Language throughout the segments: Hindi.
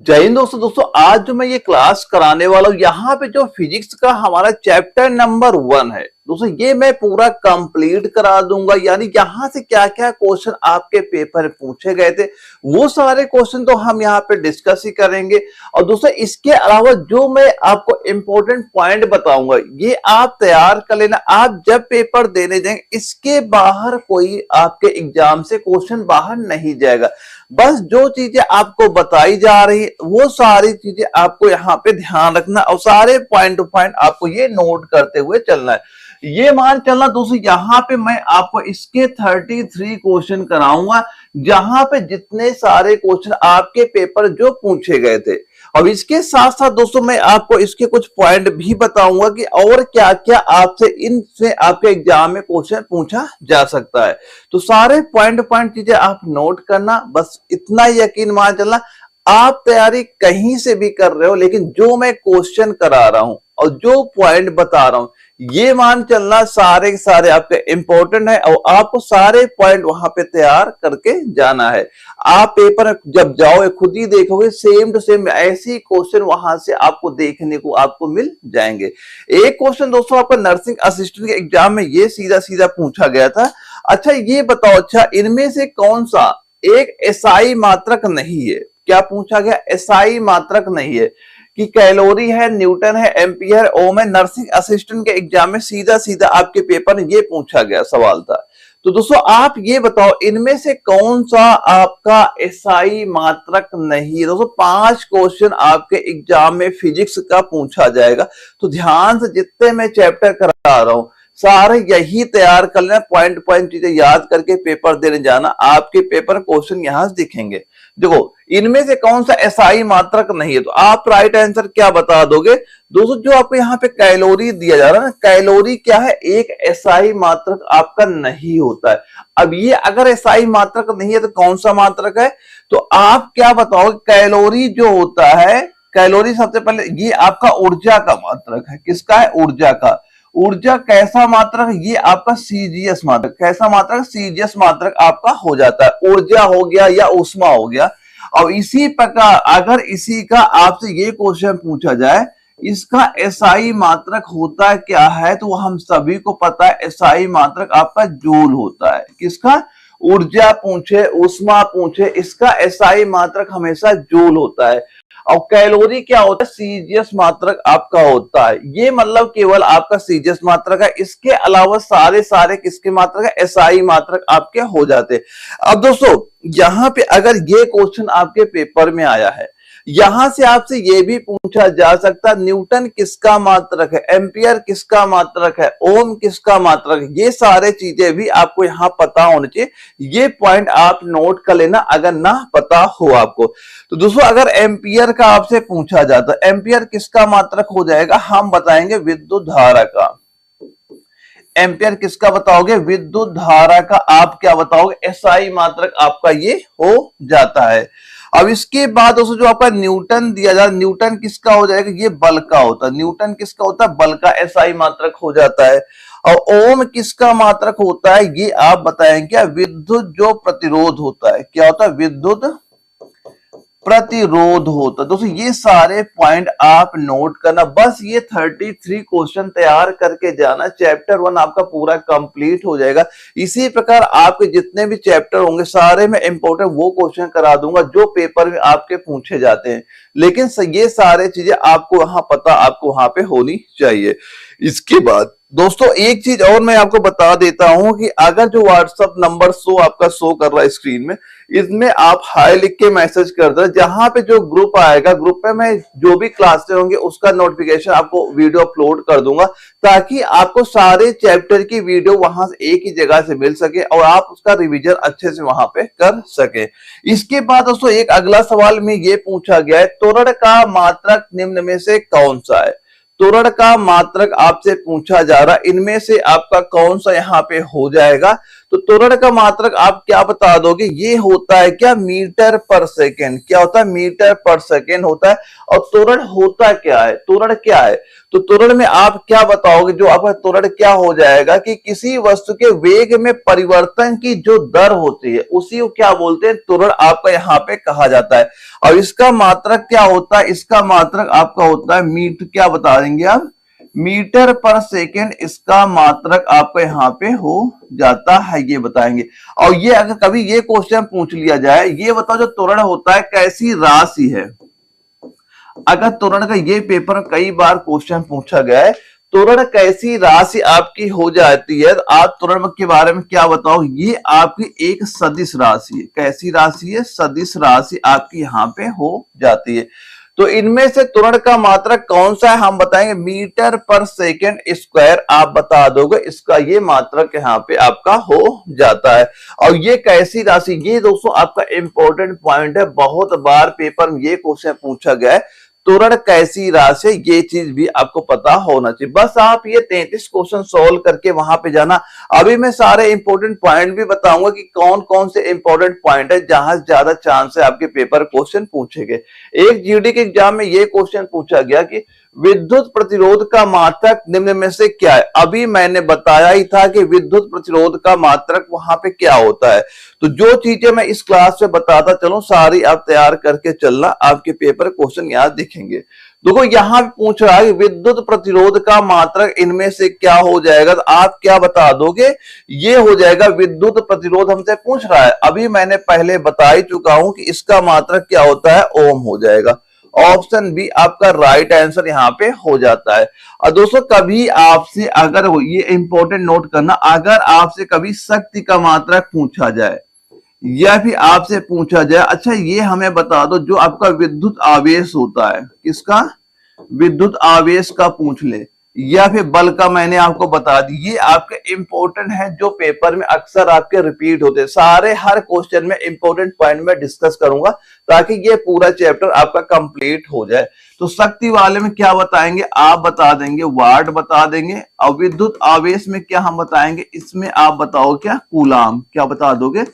जय हिंद दोस्तों आज जो मैं ये क्लास कराने वाला हूँ यहाँ पे जो फिजिक्स का हमारा चैप्टर नंबर 1 है दोस्तों, ये मैं पूरा कंप्लीट करा दूंगा। यानी यहाँ से क्या क्या क्वेश्चन आपके पेपर में पूछे गए थे वो सारे क्वेश्चन तो हम यहाँ पे डिस्कस ही करेंगे। और दोस्तों इसके अलावा जो मैं आपको इंपॉर्टेंट पॉइंट बताऊंगा ये आप तैयार कर लेना। आप जब पेपर देने जाएंगे इसके बाहर कोई आपके एग्जाम से क्वेश्चन बाहर नहीं जाएगा। बस जो चीजें आपको बताई जा रही है वो सारी चीजें आपको यहाँ पे ध्यान रखना और सारे पॉइंट टू पॉइंट आपको ये नोट करते हुए चलना है। ये मान चलना दोस्तों, यहाँ पे मैं आपको इसके 33 क्वेश्चन कराऊंगा जहां पे जितने सारे क्वेश्चन आपके पेपर जो पूछे गए थे। अब इसके साथ साथ दोस्तों मैं आपको इसके कुछ पॉइंट भी बताऊंगा कि और क्या क्या आपसे इनसे आपके एग्जाम में क्वेश्चन पूछा जा सकता है। तो सारे पॉइंट पॉइंट चीजें आप नोट करना, बस इतना यकीन मान चलना। आप तैयारी कहीं से भी कर रहे हो लेकिन जो मैं क्वेश्चन करा रहा हूं और जो पॉइंट बता रहा हूं ये मान चलना सारे सारे आपके इंपॉर्टेंट है और आपको सारे पॉइंट वहां पे तैयार करके जाना है। आप पेपर जब जाओगे खुद ही देखोगे सेम टू सेम ऐसे क्वेश्चन वहां से आपको देखने को आपको मिल जाएंगे। एक क्वेश्चन दोस्तों आपका नर्सिंग असिस्टेंट के एग्जाम में ये सीधा सीधा पूछा गया था। अच्छा ये बताओ, अच्छा इनमें से कौन सा एक एसआई मात्रक नहीं है? क्या पूछा गया? एसआई मात्रक नहीं है कि कैलोरी है, न्यूटन है, एम्पियर, ओम है। नर्सिंग असिस्टेंट के एग्जाम में सीधा सीधा आपके पेपर में ये पूछा गया सवाल था। तो दोस्तों आप ये बताओ इनमें से कौन सा आपका एसआई मात्रक नहीं है? दोस्तों 5 क्वेश्चन आपके एग्जाम में फिजिक्स का पूछा जाएगा। तो ध्यान से जितने मैं चैप्टर करा रहा हूं सारे यही तैयार कर लेना, पॉइंट पॉइंट चीजें याद करके पेपर देने जाना। आपके पेपर क्वेश्चन यहां से दिखेंगे। देखो इनमें से कौन सा एसआई मात्रक नहीं है, तो आप राइट आंसर क्या बता दोगे? दोस्तों जो आपको यहाँ पे कैलोरी दिया जा रहा है ना, कैलोरी क्या है? एक एसआई मात्रक आपका नहीं होता है। अब ये अगर एसआई मात्रक नहीं है तो कौन सा मात्रक है? तो आप क्या बताओगे? कैलोरी जो होता है, कैलोरी सबसे पहले ये आपका ऊर्जा का मात्रक है। किसका है? ऊर्जा का। ऊर्जा कैसा मात्रक? ये आपका सीजीएस मात्रक। कैसा मात्रक? सीजीएस मात्रक आपका हो जाता है। ऊर्जा हो गया या ऊष्मा हो गया। और इसी प्रकार अगर इसी का आपसे ये क्वेश्चन पूछा जाए इसका एसआई मात्रक होता है क्या है, तो हम सभी को पता है एसआई मात्रक आपका जूल होता है। किसका? ऊर्जा पूछे, ऊष्मा पूछे, इसका एसआई मात्रक हमेशा जूल होता है। और कैलोरी क्या होता है? सीजीएस मात्रक आपका होता है। ये मतलब केवल आपका सीजीएस मात्रक है, इसके अलावा सारे सारे किसके मात्रक है? एसआई मात्रक आपके हो जाते हैं। अब दोस्तों यहां पे अगर ये क्वेश्चन आपके पेपर में आया है, यहां से आपसे ये भी पूछा जा सकता है न्यूटन किसका मात्रक है, एम्पियर किसका मात्रक है, ओम किसका मात्रक है। ये सारे चीजें भी आपको यहां पता होनी चाहिए। ये पॉइंट आप नोट कर लेना अगर ना पता हो आपको। तो दोस्तों अगर एम्पियर का आपसे पूछा जाता है, एम्पियर किसका मात्रक हो जाएगा? हम बताएंगे विद्युत धारा का। एम्पियर किसका बताओगे? विद्युत धारा का। आप क्या बताओगे? एसआई मात्रक आपका ये हो जाता है। अब इसके बाद दोस्तों जो आपका न्यूटन दिया जाता है, न्यूटन किसका हो जाएगा? ये बल का होता है। न्यूटन किसका होता है? बल का एसआई मात्रक हो जाता है। और ओम किसका मात्रक होता है? ये आप बताएंगे क्या? विद्युत जो प्रतिरोध होता है। क्या होता है? विद्युत प्रतिरोध होता है। दोस्तों ये सारे पॉइंट आप नोट करना, बस ये 33 क्वेश्चन तैयार करके जाना। चैप्टर 1 आपका पूरा कंप्लीट हो जाएगा। इसी प्रकार आपके जितने भी चैप्टर होंगे सारे में इंपॉर्टेंट वो क्वेश्चन करा दूंगा जो पेपर में आपके पूछे जाते हैं। लेकिन ये सारे चीजें आपको वहां पता आपको वहां पे होनी चाहिए। इसके बाद दोस्तों एक चीज और मैं आपको बता देता हूं कि अगर जो व्हाट्सएप नंबर आपका शो कर रहा है स्क्रीन में, इसमें आप हाई लिख के मैसेज कर दो। जहां पे जो ग्रुप आएगा, ग्रुप पे मैं जो भी क्लासेस होंगे उसका नोटिफिकेशन आपको वीडियो अपलोड कर दूंगा ताकि आपको सारे चैप्टर की वीडियो वहां से एक ही जगह से मिल सके और आप उसका रिवीजन अच्छे से वहां पे कर सके। इसके बाद दोस्तों एक अगला सवाल में ये पूछा गया है, त्वरण का मात्रक निम्न में से कौन सा है? त्वरण का मात्रक आपसे पूछा जा रहा है, इनमें से आपका कौन सा यहाँ पे हो जाएगा? तो त्वरण का मात्रक आप क्या बता दोगे, ये होता है क्या, मीटर पर सेकेंड। क्या होता है, मीटर पर सेकेंड होता है। और त्वरण होता क्या है, त्वरण क्या है, तो त्वरण में आप क्या बताओगे, जो आपका त्वरण क्या हो जाएगा कि किसी वस्तु के वेग में परिवर्तन की जो दर होती है उसी को क्या बोलते हैं, त्वरण आपका यहाँ पे कहा जाता है। और इसका मात्रक क्या होता है, इसका मात्रक आपका होता है मीटर, क्या बता देंगे आप, मीटर पर सेकेंड इसका मात्रक आपका यहाँ पे हो जाता है, ये बताएंगे। और ये अगर कभी ये क्वेश्चन पूछ लिया जाए, ये बताओ जो त्वरण होता है कैसी राशि है। अगर त्वरण का ये पेपर में कई बार क्वेश्चन पूछा गया है, त्वरण कैसी राशि आपकी हो जाती है, आप त्वरण के बारे में क्या बताओ, ये आपकी एक सदिश राशि है। कैसी राशि है, सदिश राशि आपकी यहाँ पे हो जाती है। तो इनमें से त्वरण का मात्रक कौन सा है, हम बताएंगे मीटर पर सेकेंड स्क्वायर आप बता दोगे, इसका ये मात्रक यहाँ पे आपका हो जाता है। और ये कैसी राशि, ये दोस्तों आपका इंपॉर्टेंट पॉइंट है, बहुत बार पेपर में ये क्वेश्चन पूछा गया है, त्वरण कैसी राशि, ये चीज भी आपको पता होना चाहिए। बस आप ये 33 क्वेश्चन सॉल्व करके वहां पे जाना। अभी मैं सारे इंपॉर्टेंट पॉइंट भी बताऊंगा कि कौन कौन से इंपॉर्टेंट पॉइंट है जहां ज्यादा चांस है आपके पेपर क्वेश्चन पूछेंगे। एक जीडी के एग्जाम में ये क्वेश्चन पूछा गया कि विद्युत प्रतिरोध का मात्रक निम्न में से क्या है। अभी मैंने बताया ही था कि विद्युत प्रतिरोध का मात्रक वहां पे क्या होता है। तो जो चीजें मैं इस क्लास में बताता चलूं सारी आप तैयार करके चलना, आपके पेपर क्वेश्चन याद दिखेंगे। देखो यहां पे पूछ रहा है विद्युत प्रतिरोध का मात्रक इनमें से क्या हो जाएगा, तो आप क्या बता दोगे, ये हो जाएगा विद्युत प्रतिरोध हमसे पूछ रहा है। अभी मैंने पहले बता ही चुका हूं कि इसका मात्रक क्या होता है, ओम हो जाएगा। ऑप्शन बी आपका राइट आंसर यहाँ पे हो जाता है। और दोस्तों कभी आपसे अगर ये इंपॉर्टेंट नोट करना, अगर आपसे कभी शक्ति का मात्रक पूछा जाए या फिर आपसे पूछा जाए अच्छा ये हमें बता दो जो आपका विद्युत आवेश होता है, किसका, विद्युत आवेश का पूछ ले, या फिर बल का मैंने आपको बता दी, ये आपके इंपॉर्टेंट है जो पेपर में अक्सर आपके रिपीट होते हैं। सारे हर क्वेश्चन में इंपॉर्टेंट पॉइंट में डिस्कस करूंगा ताकि ये पूरा चैप्टर आपका कंप्लीट हो जाए। तो शक्ति वाले में क्या बताएंगे, आप बता देंगे वाट बता देंगे। और विद्युत आवेश में क्या हम बताएंगे, इसमें आप बताओ क्या, कूलाम, क्या बता दोगे,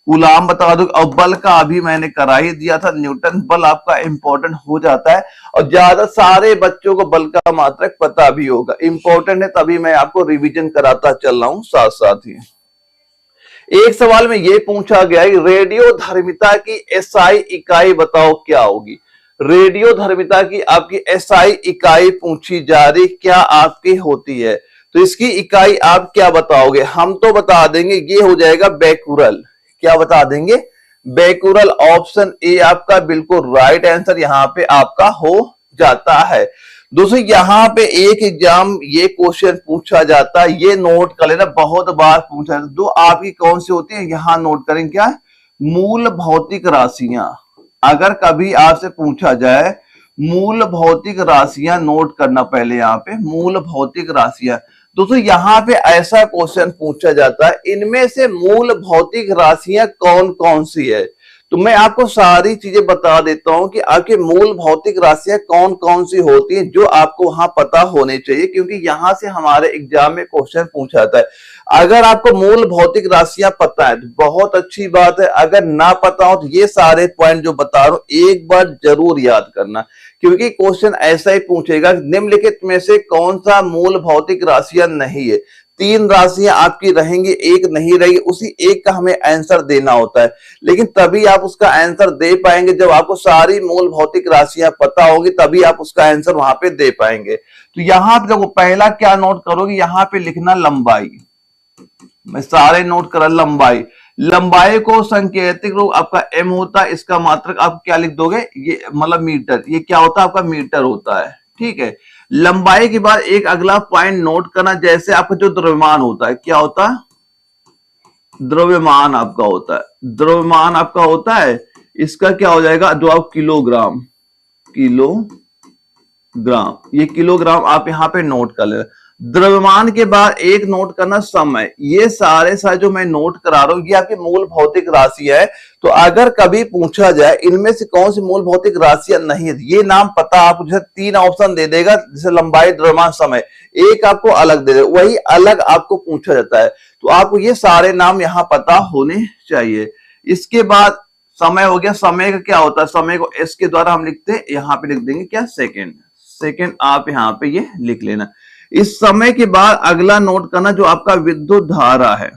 कूलाम बता दो। और बल का अभी मैंने करा ही दिया था, न्यूटन बल आपका इंपॉर्टेंट हो जाता है। और ज्यादा सारे बच्चों को बल का मात्रक पता भी होगा, इंपॉर्टेंट है, तभी मैं आपको रिवीजन कराता चल रहा हूं साथ साथ ही। एक सवाल में ये पूछा गया कि रेडियो धर्मिता की एसआई इकाई बताओ क्या होगी। रेडियो धर्मिता की आपकी एसआई इकाई पूछी जा रही, क्या आपकी होती है, तो इसकी इकाई आप क्या बताओगे। हम तो बता देंगे ये हो जाएगा बेकुरल, क्या बता देंगे, बेकुरल। ऑप्शन ए आपका बिल्कुल राइट आंसर यहाँ पे आपका हो जाता है। दोस्तों यहाँ पे एक एग्जाम ये क्वेश्चन पूछा जाता है, ये नोट कर लेना, बहुत बार पूछा जाता है। दो आपकी कौन सी होती है, यहाँ नोट करें, क्या है, मूल भौतिक राशियां। अगर कभी आपसे पूछा जाए मूल भौतिक राशियां, नोट करना पहले यहाँ पे मूल भौतिक राशियां। दोस्तों यहाँ पे ऐसा क्वेश्चन पूछा जाता है इनमें से मूल भौतिक राशियां कौन कौन सी है, तो मैं आपको सारी चीजें बता देता हूं कि आपके मूल भौतिक राशियां कौन कौन सी होती हैं जो आपको वहां पता होने चाहिए, क्योंकि यहां से हमारे एग्जाम में क्वेश्चन पूछा जाता है। अगर आपको मूल भौतिक राशियां पता है तो बहुत अच्छी बात है, अगर ना पता हो तो ये सारे पॉइंट जो बता रहा हूं एक बार जरूर याद करना, क्योंकि क्वेश्चन ऐसा ही पूछेगा निम्नलिखित में से कौन सा मूल भौतिक राशियां नहीं है। तीन राशियां आपकी रहेंगी, एक नहीं रहेगी, उसी एक का हमें आंसर देना होता है। लेकिन तभी आप उसका आंसर दे पाएंगे जब आपको सारी मूल भौतिक राशियां पता होगी, तभी आप उसका आंसर वहां पे दे पाएंगे। तो यहां पे देखो पहला क्या नोट करोगे, यहां पे लिखना लंबाई, मैं सारे नोट करा लंबाई। लंबाई को सांकेतिक रूप आपका एम होता है, इसका मात्रक आप क्या लिख दोगे, ये मतलब मीटर, ये क्या होता है आपका मीटर होता है, ठीक है। लंबाई के बाद एक अगला पॉइंट नोट करना, जैसे आपका जो द्रव्यमान होता है, क्या होता है, द्रव्यमान आपका होता है, द्रव्यमान आपका होता है, इसका क्या हो जाएगा, जो आप किलोग्राम, किलोग्राम, ये किलोग्राम आप यहां पे नोट कर लेना। द्रव्यमान के बाद एक नोट करना समय। ये सारे जो मैं नोट करा रहा हूं ये आपकी मूल भौतिक राशि है। तो अगर कभी पूछा जाए इनमें से कौन सी मूल भौतिक राशियां नहीं है, ये नाम पता, आपको जैसे 3 ऑप्शन दे देगा, जैसे लंबाई, द्रव्यमान, समय, एक आपको अलग दे देगा, वही अलग आपको पूछा जाता है। तो आपको ये सारे नाम यहाँ पता होने चाहिए। इसके बाद समय हो गया। समय का क्या होता है, समय को एस के द्वारा हम लिखते हैं, यहाँ पे लिख देंगे क्या, सेकेंड। सेकेंड आप यहाँ पे ये लिख लेना। इस समय के बाद अगला नोट करना जो आपका विद्युत धारा है।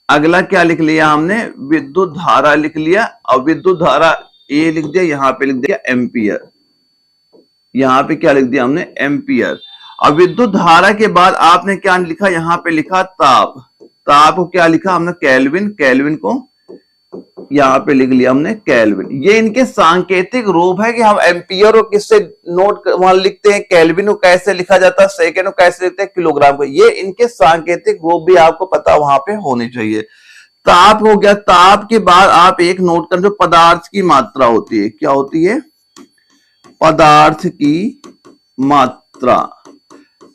अगला क्या लिख लिया हमने, विद्युत धारा लिख लिया, और विद्युत धारा ए लिख दिया, यहाँ पे लिख दिया एम्पियर। यहाँ पे क्या लिख दिया हमने, एम्पियर। अब विद्युत धारा के बाद आपने क्या लिखा, यहाँ पे लिखा ताप। ताप को क्या लिखा हमने, केल्विन। केल्विन को यहाँ पे लिख लिया हमने केल्विन। ये इनके सांकेतिक रूप है कि हम एम्पियर को किससे नोट वहां लिखते हैं, केल्विन को कैसे लिखा जाता है, सेकेंड को कैसे लिखते हैं, किलोग्राम को। ये इनके सांकेतिक रूप भी आपको पता वहां पे होने चाहिए। ताप हो गया। ताप के बाद आप एक नोट कर, जो पदार्थ की मात्रा होती है, क्या होती है, पदार्थ की मात्रा।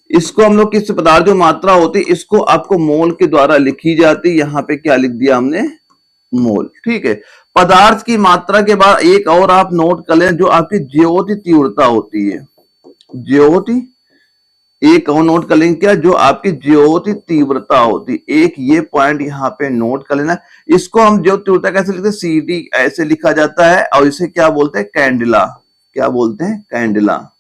इसको हम लोग किस पदार्थ जो मात्रा होती है इसको आपको मोल के द्वारा लिखी जाती है। यहाँ पे क्या लिख दिया हमने, मोल। ठीक है। पदार्थ की मात्रा के बाद एक और आप नोट कर लें, जो आपकी ज्योति तीव्रता होती है। ज्योति, एक और नोट कर लेंगे क्या, जो आपकी ज्योति तीव्रता होती है। एक ये पॉइंट यहाँ पे नोट कर लेना। इसको हम ज्योति तीव्रता कैसे लिखते हैं, CD ऐसे लिखा जाता है, और इसे क्या बोलते हैं, कैंडिला। क्या बोलते हैं, कैंडिला।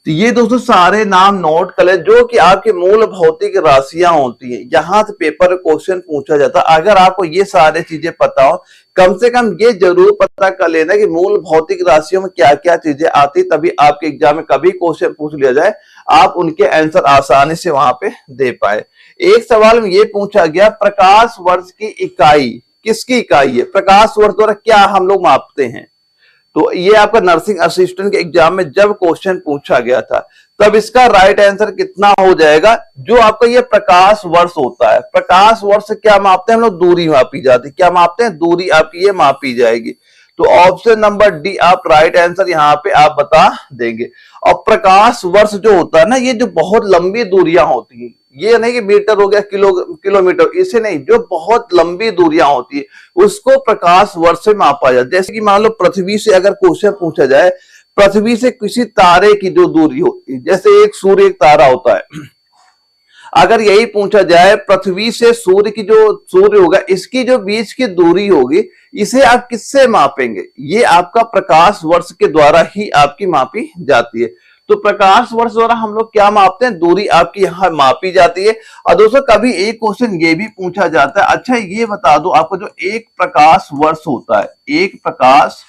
तो ये दोस्तों सारे नाम नोट कर ले, जो कि आपकी मूल भौतिक राशियां होती है। यहां से पेपर क्वेश्चन पूछा जाता है। अगर आपको ये सारे चीजें पता हो, कम से कम ये जरूर पता कर लेना कि मूल भौतिक राशियों में क्या क्या चीजें आती, तभी आपके एग्जाम में कभी क्वेश्चन पूछ लिया जाए आप उनके आंसर आसानी से वहां पे दे पाए। एक सवाल में ये पूछा गया, प्रकाश वर्ष की इकाई किसकी इकाई है, प्रकाश वर्ष द्वारा क्या हम लोग मापते हैं। तो ये आपका नर्सिंग असिस्टेंट के एग्जाम में जब क्वेश्चन पूछा गया था, तब इसका राइट आंसर कितना हो जाएगा, जो आपका ये प्रकाश वर्ष होता है। प्रकाश वर्ष से क्या मापते हैं हम लोग, दूरी मापी जाती है। क्या मापते हैं, दूरी आपकी ये मापी जाएगी। तो ऑप्शन नंबर डी आप राइट आंसर यहाँ पे आप बता देंगे। और प्रकाश वर्ष जो होता है ना, ये जो बहुत लंबी दूरियां होती है, ये नहीं कि मीटर हो गया, किलोमीटर, इसे नहीं, जो बहुत लंबी दूरियां होती है उसको प्रकाश वर्ष से मापा जाता है। जैसे कि मान लो पृथ्वी से अगर क्वेश्चन पूछा जाए, पृथ्वी से किसी तारे की जो दूरी होती है, जैसे एक सूर्य एक तारा होता है, अगर यही पूछा जाए पृथ्वी से सूर्य की जो सूर्य होगा इसकी जो बीच की दूरी होगी, इसे आप किससे मापेंगे, ये आपका प्रकाश वर्ष के द्वारा ही आपकी मापी जाती है। तो प्रकाश वर्ष द्वारा हम लोग क्या मापते हैं, दूरी आपकी यहाँ मापी जाती है। और दोस्तों कभी एक क्वेश्चन ये भी पूछा जाता है, अच्छा ये बता दो आपको, जो एक प्रकाश वर्ष होता है, एक प्रकाश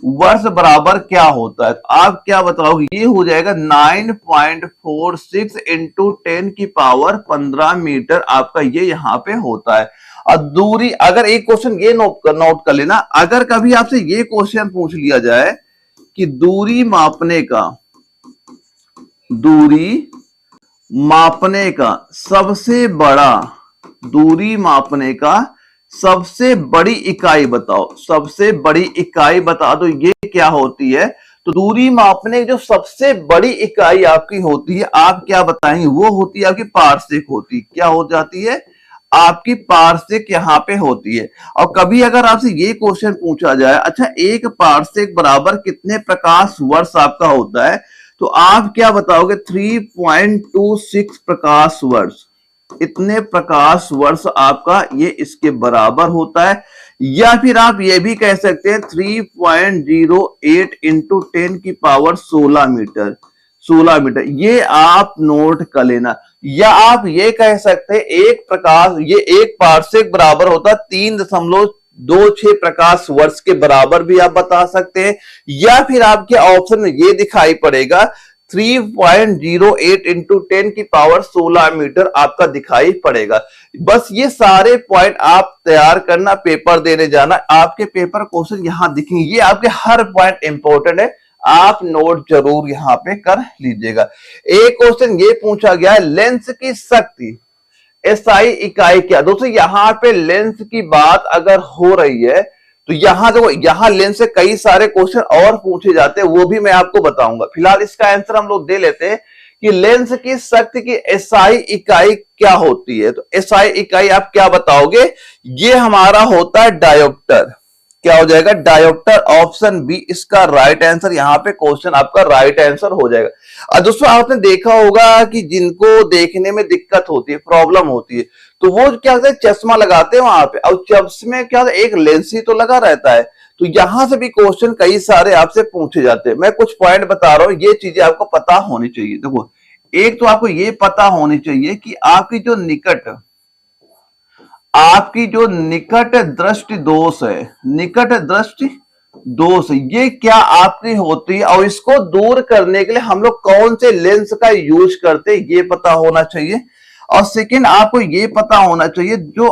वर्ष बराबर क्या होता है, आप क्या बताओगे, ये हो जाएगा 9.46 इंटू 10 की पावर 15 मीटर आपका ये यहाँ पे होता है। और दूरी, अगर एक क्वेश्चन ये नोट कर लेना, अगर कभी आपसे ये क्वेश्चन पूछ लिया जाए कि दूरी मापने का सबसे बड़ा, दूरी मापने का सबसे बड़ी इकाई बताओ, सबसे बड़ी इकाई बता दो, ये क्या होती है। तो दूरी मापने की जो सबसे बड़ी इकाई आपकी होती है, आप क्या बताएंगे, वो होती है आपकी पारसेक होती है। क्या हो जाती है, आपकी पारसेक यहाँ पे होती है। और कभी अगर आपसे ये क्वेश्चन पूछा जाए, अच्छा एक पारसेक बराबर कितने प्रकाश वर्ष आपका होता है, तो आप क्या बताओगे, 3.26 प्रकाश वर्ष, इतने प्रकाश वर्ष आपका ये इसके बराबर होता है। या फिर आप ये भी कह सकते हैं 3.08 इंटू 10 की पावर 16 मीटर, 16 मीटर, ये आप नोट कर लेना। या आप ये कह सकते हैं एक प्रकाश, ये एक पारसेक बराबर होता है 3.26 प्रकाश वर्ष के बराबर भी आप बता सकते हैं। या फिर आपके ऑप्शन में ये दिखाई पड़ेगा 3.08 इंटू 10 की पावर 16 मीटर आपका दिखाई पड़ेगा। बस ये सारे पॉइंट आप तैयार करना, पेपर देने जाना, आपके पेपर क्वेश्चन यहां दिखेंगे, ये आपके हर पॉइंट इंपॉर्टेंट है, आप नोट जरूर यहां पे कर लीजिएगा। एक क्वेश्चन ये पूछा गया है, लेंस की शक्ति SI इकाई क्या। दोस्तों यहां पे लेंस की बात अगर हो रही है, तो यहां देखो, यहां लेंस से कई सारे क्वेश्चन और पूछे जाते हैं, वो भी मैं आपको बताऊंगा। फिलहाल इसका आंसर हम लोग दे लेते हैं कि लेंस की शक्ति की एसआई इकाई क्या होती है। तो एसआई इकाई आप क्या बताओगे, ये हमारा होता है डायोप्टर। क्या हो जाएगा, डायोप्टर। ऑप्शन बी इसका राइट आंसर, यहां पे क्वेश्चन आपका राइट आंसर हो जाएगा। और दोस्तों आपने देखा होगा कि जिनको देखने में दिक्कत होती है, प्रॉब्लम होती है, तो वो क्या होता है, चश्मा लगाते हैं वहां पे, और चश्मे में क्या होता है, एक लेंस ही तो लगा रहता है। तो यहां से भी क्वेश्चन कई सारे आपसे पूछे जाते हैं। मैं कुछ पॉइंट बता रहा हूं, ये चीजें आपको पता होनी चाहिए। देखो, एक तो आपको ये पता होनी चाहिए कि आपकी जो निकट दृष्टि दोष है, निकट दृष्टि दोष, ये क्या आपकी होती है, और इसको दूर करने के लिए हम लोग कौन से लेंस का यूज करते हैं, ये पता होना चाहिए। और सेकंड, आपको ये पता होना चाहिए जो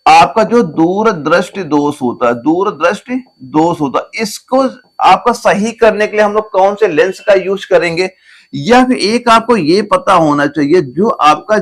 आपका जो दूर दृष्टि दोष होता है, दूर दृष्टि दोष होता है, इसको आपका सही करने के लिए हम लोग कौन से लेंस का यूज करेंगे। या फिर एक आपको ये पता होना चाहिए जो आपका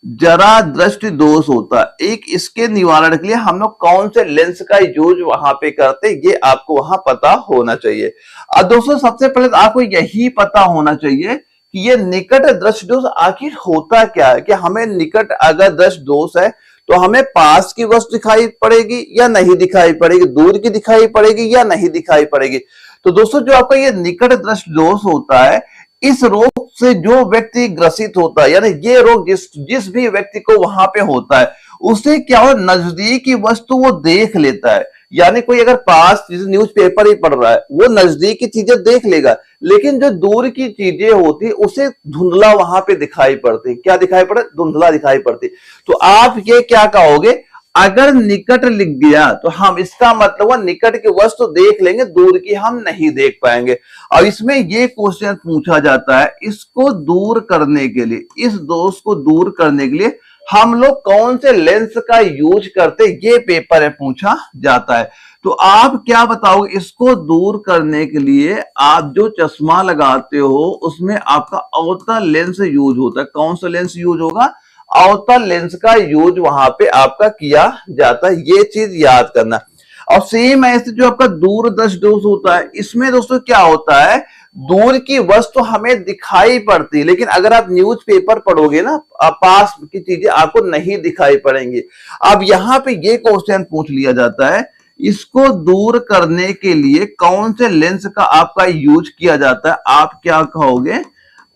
जरा दृष्टि दोष होता है, एक इसके निवारण के लिए हम लोग कौन से लेंस का यूज वहां पे करते, ये आपको वहां पता होना चाहिए। और दोस्तों सबसे पहले तो आपको यही पता होना चाहिए कि ये निकट दृष्टि दोष आखिर होता क्या है, कि हमें निकट अगर दृष्टि दोष है तो हमें पास की वस्तु दिखाई पड़ेगी या नहीं दिखाई पड़ेगी, दूर की दिखाई पड़ेगी या नहीं दिखाई पड़ेगी। तो दोस्तों जो आपका ये निकट दृष्टि दोष होता है, इस रोग से जो व्यक्ति ग्रसित होता है, यानी ये रोग जिस भी व्यक्ति को वहां पे होता है, उसे क्या हो, नजदीक की वस्तु वो देख लेता है। यानी कोई अगर पास न्यूज़पेपर ही पढ़ रहा है, वो नजदीक की चीजें देख लेगा, लेकिन जो दूर की चीजें होती उसे धुंधला वहां पे दिखाई पड़ती। क्या दिखाई पड़े, धुंधला दिखाई पड़ती। तो आप ये क्या कहोगे, अगर निकट लिख गया तो हम इसका मतलब है निकट की वस्तु देख लेंगे, दूर की हम नहीं देख पाएंगे। और इसमें ये क्वेश्चन पूछा जाता है, इसको दूर करने के लिए, इस दोष को दूर करने के लिए हम लोग कौन से लेंस का यूज करते, ये पेपर में पूछा जाता है। तो आप क्या बताओगे, इसको दूर करने के लिए आप जो चश्मा लगाते हो उसमें आपका अवतल लेंस यूज होता है। कौन सा लेंस यूज होगा, अवतल लेंस का यूज वहां पे आपका किया जाता है, ये चीज याद करना। और सेम ऐसे जो आपका दूरदर्शी दोष होता है, इसमें दोस्तों क्या होता है, दूर की वस्तु हमें दिखाई पड़ती है, लेकिन अगर आप न्यूज़पेपर पढ़ोगे ना, पास की चीजें आपको नहीं दिखाई पड़ेंगी। अब यहाँ पे ये क्वेश्चन पूछ लिया जाता है, इसको दूर करने के लिए कौन से लेंस का आपका यूज किया जाता है। आप क्या कहोगे,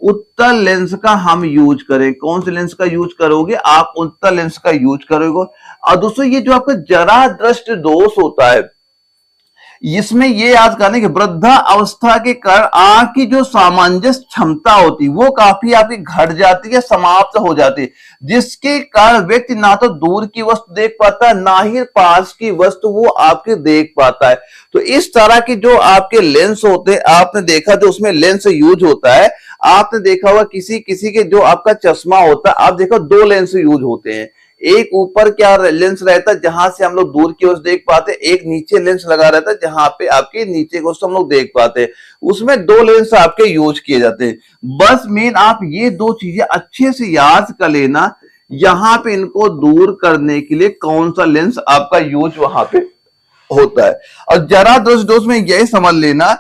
उत्तल लेंस का हम यूज करें। कौन से लेंस का यूज करोगे, आप उत्तल लेंस का यूज करोगे। और दोस्तों ये जो आपका जरा दृष्टि दोष होता है, इसमें ये याद करने की वृद्धा अवस्था के कारण आंख की जो सामंजस्य क्षमता होती है वो काफी आपकी घट जाती है, समाप्त हो जाती है, जिसके कारण व्यक्ति ना तो दूर की वस्तु देख पाता है, ना ही पास की वस्तु वो आपके देख पाता है। तो इस तरह की जो आपके लेंस होते हैं, आपने देखा जो उसमें लेंस यूज होता है, आपने देखा होगा किसी किसी के जो आपका चश्मा होता है, आप देखो दो लेंस यूज होते हैं। एक ऊपर क्या लेंस रहता है जहां से हम लोग दूर की वस्तु देख पाते हैं, एक नीचे लेंस लगा रहता है जहां पे आपके नीचे की वस्तु हम लोग देख पाते हैं। उसमें दो लेंस आपके यूज किए जाते हैं। बस मेन आप ये दो चीजें अच्छे से याद कर लेना, यहां पे इनको दूर करने के लिए कौन सा लेंस आपका यूज वहां पे होता है। और जरा दोस्त में यही समझ लेना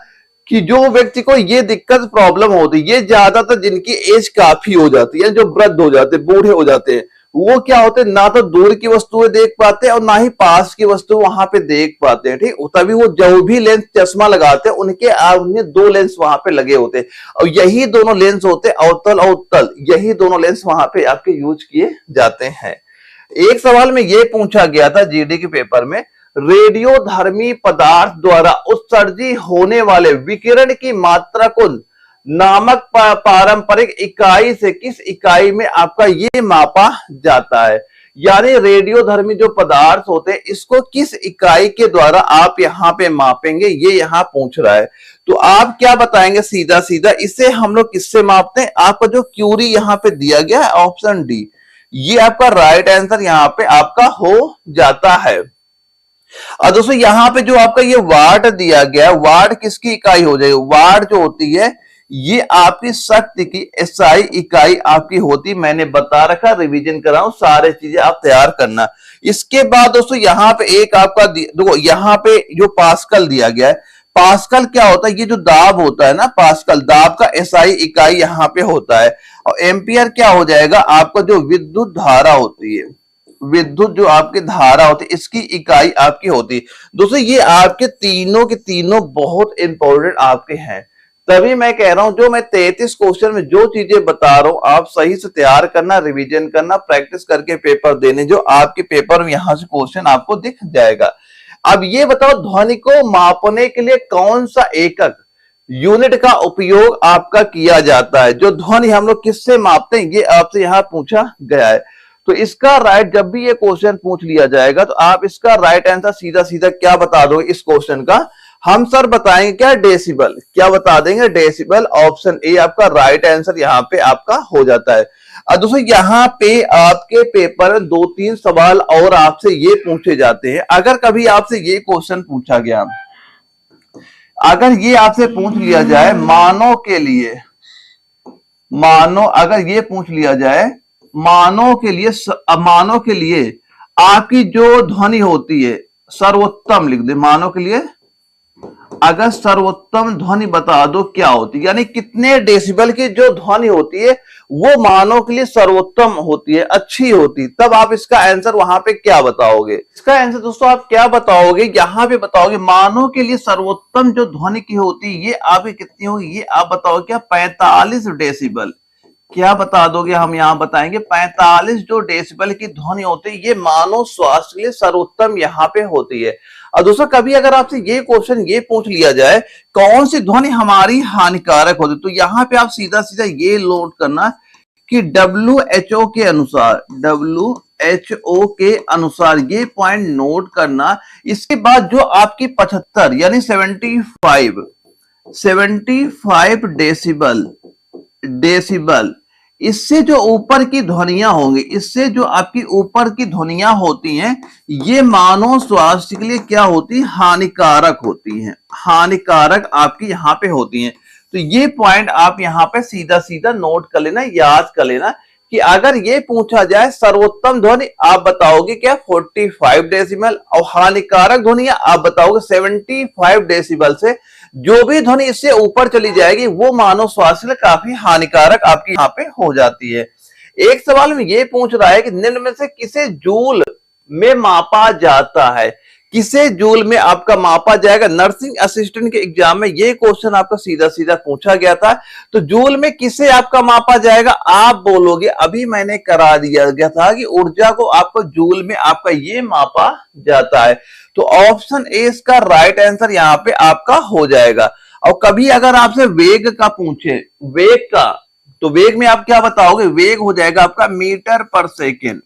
कि जो व्यक्ति को ये दिक्कत प्रॉब्लम होती है, ये ज्यादातर जिनकी एज काफी हो जाती है, जो वृद्ध हो जाते हैं, बूढ़े हो जाते हैं, वो क्या होते हैं, ना तो दूर की वस्तुएं देख पाते हैं और ना ही पास की वस्तु वहां पे देख पाते हैं। ठीक, तभी वो जो भी लेंस चश्मा लगाते हैं उनके दो लेंस वहां पे लगे होते हैं, और यही दोनों लेंस होते हैं अवतल और उत्तल, यही दोनों लेंस वहां पे आपके यूज किए जाते हैं। एक सवाल में ये पूछा गया था जीडी के पेपर में, रेडियोधर्मी पदार्थ द्वारा उत्सर्जित होने वाले विकिरण की मात्रा को नामक पारंपरिक इकाई से किस इकाई में आपका ये मापा जाता है। यानी रेडियोधर्मी जो पदार्थ होते हैं इसको किस इकाई के द्वारा आप यहाँ पे मापेंगे, ये यहाँ पूछ रहा है। तो आप क्या बताएंगे, सीधा सीधा इसे हम लोग किससे मापते हैं, आपका जो क्यूरी यहाँ पे दिया गया है ऑप्शन डी, ये आपका राइट आंसर यहाँ पे आपका हो जाता है। और दोस्तों यहाँ पे जो आपका ये वाट दिया गया है, वाट किसकी इकाई हो जाएगी, वाट जो होती है ये आपकी शक्ति की एसआई इकाई आपकी होती, मैंने बता रखा, रिवीजन कराऊं, सारे चीजें आप तैयार करना। इसके बाद दोस्तों यहाँ पे एक आपका देखो, यहाँ पे जो पास्कल दिया गया है, पास्कल क्या होता है, ये जो दाब होता है ना, पास्कल दाब का एसआई इकाई यहाँ पे होता है। और एम्पियर क्या हो जाएगा, आपका जो विद्युत धारा होती है, विद्युत जो आपकी धारा होती है, इसकी इकाई आपकी होती है। दोस्तों ये आपके तीनों के तीनों बहुत इंपॉर्टेंट आपके हैं, तभी मैं कह रहा हूं जो मैं 33 क्वेश्चन में जो चीजें बता रहा हूं आप सही से तैयार करना, रिवीजन करना, प्रैक्टिस करके पेपर देने, जो आपके पेपर में यहां से क्वेश्चन आपको दिख जाएगा। अब ये बताओ, ध्वनि को मापने के लिए कौन सा एकक, यूनिट का उपयोग आपका किया जाता है? जो ध्वनि हम लोग किससे मापते हैं, ये आपसे यहां पूछा गया है। तो इसका राइट, जब भी ये क्वेश्चन पूछ लिया जाएगा तो आप इसका राइट आंसर सीधा सीधा क्या बता दो इस क्वेश्चन का, हम सर बताएंगे क्या, डेसिबल। क्या बता देंगे, डेसिबल। ऑप्शन ए आपका राइट आंसर यहां पे आपका हो जाता है। अब दोस्तों यहां पे आपके पेपर में 2-3 सवाल और आपसे ये पूछे जाते हैं। अगर कभी आपसे ये क्वेश्चन पूछा गया, अगर ये आपसे पूछ लिया जाए, मानव के लिए, मानो अगर ये पूछ लिया जाए, मानव के लिए आपकी जो ध्वनि होती है सर्वोत्तम, लिख दे मानव के लिए, अगर सर्वोत्तम ध्वनि बता दो क्या होती है, यानी कितने डेसिबल की जो ध्वनि होती है वो मानव के लिए सर्वोत्तम होती है, अच्छी होती, तब आप इसका आंसर वहां पे क्या बताओगे? इसका आंसर दोस्तों आप क्या बताओगे, यहां पे बताओगे मानव के लिए सर्वोत्तम जो ध्वनि की होती है ये आपकी कितनी होगी, ये आप बताओगे क्या, 45 डेसिबल। क्या बता दोगे, हम यहां बताएंगे 45 जो डेसिबल की ध्वनि होती है ये मानव स्वास्थ्य के लिए सर्वोत्तम यहां पे होती है। और दोस्तों कभी अगर आपसे ये क्वेश्चन ये पूछ लिया जाए कौन सी ध्वनि हमारी हानिकारक होती है, तो यहां पे आप सीधा सीधा ये नोट करना कि WHO के अनुसार, WHO के अनुसार ये पॉइंट नोट करना। इसके बाद जो आपकी 75 यानी 75 डेसिबल, इससे जो ऊपर की ध्वनियां होंगी, इससे जो आपकी ऊपर की ध्वनियां होती हैं ये मानव स्वास्थ्य के लिए क्या होती है, हानिकारक होती हैं, हानिकारक आपकी यहां पे होती हैं। तो ये पॉइंट आप यहां पे सीधा सीधा नोट कर लेना, याद कर लेना कि अगर ये पूछा जाए सर्वोत्तम ध्वनि आप बताओगे क्या 45 डेसिबल, और हानिकारक ध्वनि आप बताओगे 75 डेसिबल से जो भी ध्वनि इससे ऊपर चली जाएगी वो मानव स्वास्थ्य के लिए काफी हानिकारक आपकी यहाँ पे हो जाती है। एक सवाल में ये पूछ रहा है कि निम्न में से किसे जूल में मापा जाता है, किसे जूल में आपका मापा जाएगा? नर्सिंग असिस्टेंट के एग्जाम में ये क्वेश्चन आपका सीधा सीधा पूछा गया था। तो जूल में किसे आपका मापा जाएगा, आप बोलोगे अभी मैंने करा दिया गया था कि ऊर्जा को आपको जूल में आपका ये मापा जाता है। तो ऑप्शन ए इसका राइट आंसर यहां पे आपका हो जाएगा। और कभी अगर आपसे वेग का पूछे, वेग का, तो वेग में आप क्या बताओगे, वेग हो जाएगा आपका मीटर पर सेकेंड,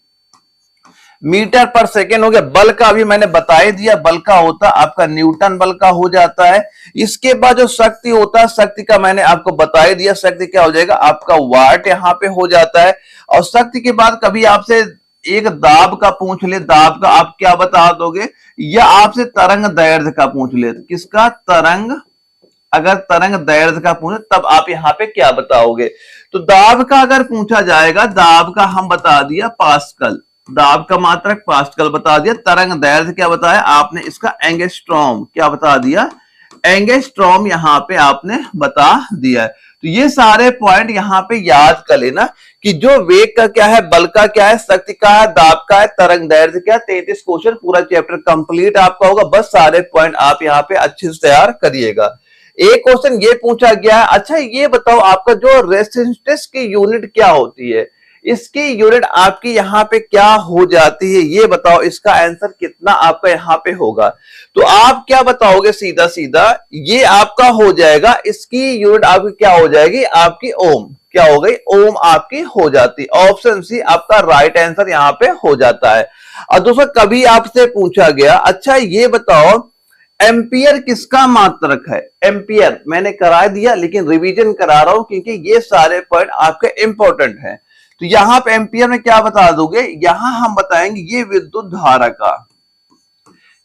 मीटर पर सेकेंड हो गया। बल का अभी मैंने बता ही दिया, बल का होता आपका न्यूटन बल का हो जाता है। इसके बाद जो शक्ति होता है, शक्ति का मैंने आपको बता ही दिया, शक्ति क्या हो जाएगा आपका वाट यहां पे हो जाता है। और शक्ति के बाद कभी आपसे एक दाब का पूछ ले, दाब का आप क्या बता दोगे, या आपसे तरंग दैर्ध्य का पूछ ले, किसका, तरंग, अगर तरंग दैर्ध्य का पूछे तब आप यहां पे क्या बताओगे? तो दाब का अगर पूछा जाएगा, दाब का हम बता दिया पास्कल, दाब का मात्रक पास्कल बता दिया। तरंग दैर्ध्य क्या बताया आपने, इसका एंगस्ट्रॉम, क्या बता दिया, एंगस्ट्रॉम यहां पे आपने बता दिया है। तो ये सारे पॉइंट यहां पे याद कर लेना कि जो वेग का क्या है, बल का क्या है, शक्ति का है, दाब का है, तरंग दैर्ध्य क्या, 33 क्वेश्चन पूरा चैप्टर कंप्लीट आपका होगा। बस सारे पॉइंट आप यहाँ पे अच्छे से तैयार करिएगा। एक क्वेश्चन ये पूछा गया है, अच्छा ये बताओ आपका जो रेजिस्टेंस की यूनिट क्या होती है, इसकी यूनिट आपकी यहाँ पे क्या हो जाती है, ये बताओ, इसका आंसर कितना आपका यहाँ पे होगा? तो आप क्या बताओगे, सीधा सीधा ये आपका हो जाएगा, इसकी यूनिट आपकी क्या हो जाएगी, आपकी ओम, क्या हो गई, ओम आपकी हो जाती। ऑप्शन सी आपका राइट आंसर यहाँ पे हो जाता है। और दोस्तों कभी आपसे पूछा गया, अच्छा ये बताओ एम्पियर किसका मात्रक है? एम्पियर मैंने करा दिया लेकिन रिवीजन करा रहा हूं क्योंकि ये सारे पॉइंट आपके इंपॉर्टेंट हैं। तो यहां पे एम्पियर में क्या बता दोगे, यहां हम बताएंगे ये विद्युत धारा का,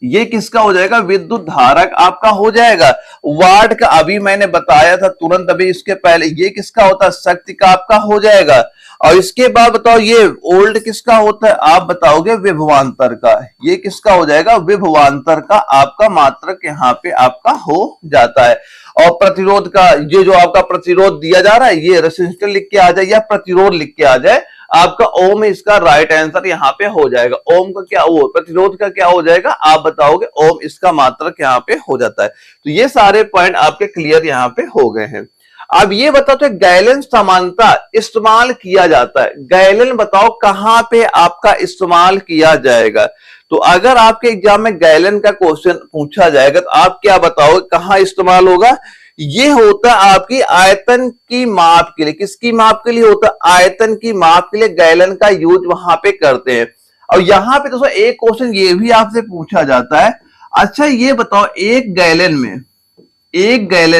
ये किसका हो जाएगा, विद्युत धारक आपका हो जाएगा। वाट का अभी मैंने बताया था तुरंत अभी इसके पहले, ये किसका होता है, शक्ति का आपका हो जाएगा। और इसके बाद बताओ ये वोल्ट किसका होता है, आप बताओगे विभवांतर का, ये किसका हो जाएगा, विभवांतर का आपका मात्रक यहाँ पे आपका हो जाता है। और प्रतिरोध का, ये जो आपका प्रतिरोध दिया जा रहा है, ये रेजिस्टेंस लिख के आ जाए या प्रतिरोध लिख के आ जाए, आपका ओम इसका राइट आंसर यहाँ पे हो जाएगा। ओम का क्या, वो प्रतिरोध का क्या हो जाएगा, आप बताओगे ओम इसका मात्रक यहाँ पे हो जाता है। तो ये सारे पॉइंट आपके क्लियर यहाँ पे हो गए हैं। अब ये बताओ तो गैलन समानता इस्तेमाल किया जाता है, गैलन बताओ कहां पे आपका इस्तेमाल किया जाएगा। तो अगर आपके एग्जाम में गैलन का क्वेश्चन पूछा जाएगा तो आप क्या बताओगे कहां इस्तेमाल होगा, ये होता है आपकी आयतन की माप के लिए। किसकी माप के लिए होता है, आयतन की माप के लिए गैलन का यूज वहां पे करते हैं। और यहां पे दोस्तों एक क्वेश्चन ये भी आपसे पूछा जाता है, अच्छा ये बताओ एक गैलन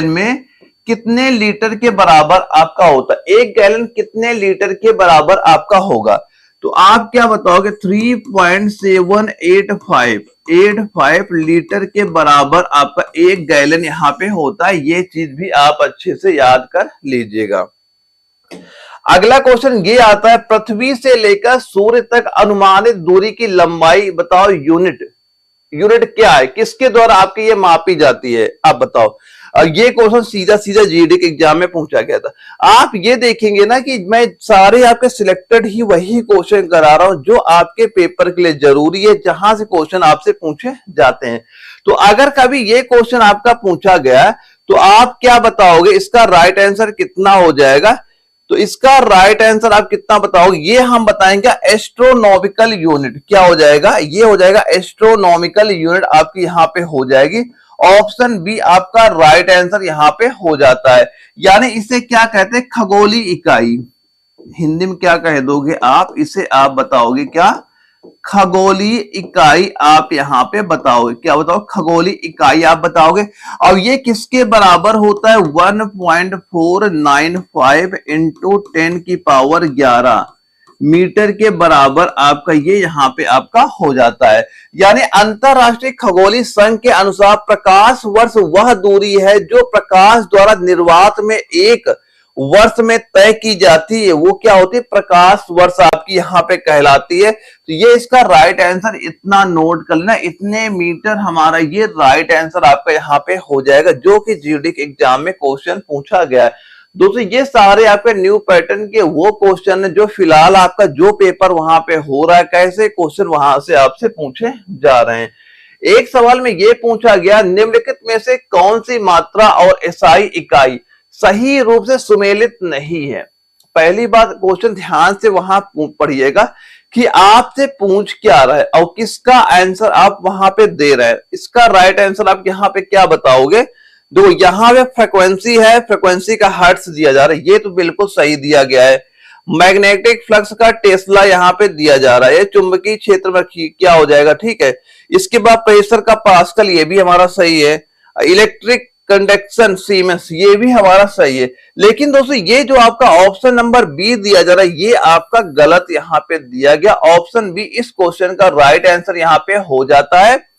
में कितने लीटर के बराबर आपका होता है, एक गैलन कितने लीटर के बराबर आपका होगा। तो आप क्या बताओगे, 3.785 लीटर के बराबर आपका एक गैलन यहां पे होता है। ये चीज भी आप अच्छे से याद कर लीजिएगा। अगला क्वेश्चन ये आता है, पृथ्वी से लेकर सूर्य तक अनुमानित दूरी की लंबाई बताओ, यूनिट क्या है, किसके द्वारा आपकी ये मापी जाती है, आप बताओ। ये क्वेश्चन सीधा जीडी के एग्जाम में पूछा गया था। आप ये देखेंगे ना कि मैं सारे आपके सिलेक्टेड ही वही क्वेश्चन करा रहा हूं जो आपके पेपर के लिए जरूरी है, जहां से क्वेश्चन आपसे पूछे जाते हैं। तो अगर कभी ये क्वेश्चन आपका पूछा गया तो आप क्या बताओगे, इसका राइट आंसर कितना हो जाएगा। तो इसका राइट आंसर आप कितना बताओगे, ये हम बताएंगे एस्ट्रोनॉमिकल यूनिट। क्या हो जाएगा, ये हो जाएगा एस्ट्रोनॉमिकल यूनिट आपकी यहां पे हो जाएगी। ऑप्शन बी आपका राइट आंसर यहां पे हो जाता है। यानी इसे क्या कहते हैं, खगोलीय इकाई। हिंदी में क्या कह दोगे आप, इसे आप बताओगे क्या, खगोलीय इकाई आप यहां पे बताओगे। क्या बताओ, खगोलीय इकाई आप बताओगे। और ये किसके बराबर होता है, 1.495 इंटू 10 की पावर 11 मीटर के बराबर आपका ये यहां पे आपका हो जाता है। यानी अंतरराष्ट्रीय खगोलीय संघ के अनुसार प्रकाश वर्ष वह दूरी है जो प्रकाश द्वारा निर्वात में एक वर्ष में तय की जाती है, वो क्या होती है, प्रकाश वर्ष आपकी यहां पे कहलाती है। तो ये इसका राइट आंसर इतना नोट कर लेना, इतने मीटर हमारा ये राइट आंसर आपका यहाँ पे हो जाएगा, जो कि जीडी के एग्जाम में क्वेश्चन पूछा गया है। दोस्तों ये सारे आपके न्यू पैटर्न के वो क्वेश्चन है जो फिलहाल आपका जो पेपर वहां पे हो रहा है, कैसे क्वेश्चन वहां से आपसे पूछे जा रहे हैं। एक सवाल में ये पूछा गया, निम्नलिखित में से कौन सी मात्रा और एसआई इकाई सही रूप से सुमेलित नहीं है। पहली बात, क्वेश्चन ध्यान से वहां पढ़िएगा कि आपसे पूछ क्या रहा है और किसका आंसर आप वहां पे दे रहे हैं। इसका राइट आंसर आप यहाँ पे क्या बताओगे। देखो यहाँ पे फ्रीक्वेंसी है, फ्रीक्वेंसी का हर्ट्ज दिया जा रहा है, ये तो बिल्कुल सही दिया गया है। मैग्नेटिक फ्लक्स का टेस्ला यहाँ पे दिया जा रहा है, चुंबकीय क्षेत्र में क्या हो जाएगा, ठीक है। इसके बाद प्रेशर का पास्कल, ये भी हमारा सही है। इलेक्ट्रिक कंडक्शन सीमेंस, ये भी हमारा सही है। लेकिन दोस्तों ये जो आपका ऑप्शन नंबर बी दिया जा रहा है, ये आपका गलत यहाँ पे दिया गया। ऑप्शन बी इस क्वेश्चन का राइट आंसर यहाँ पे हो जाता है।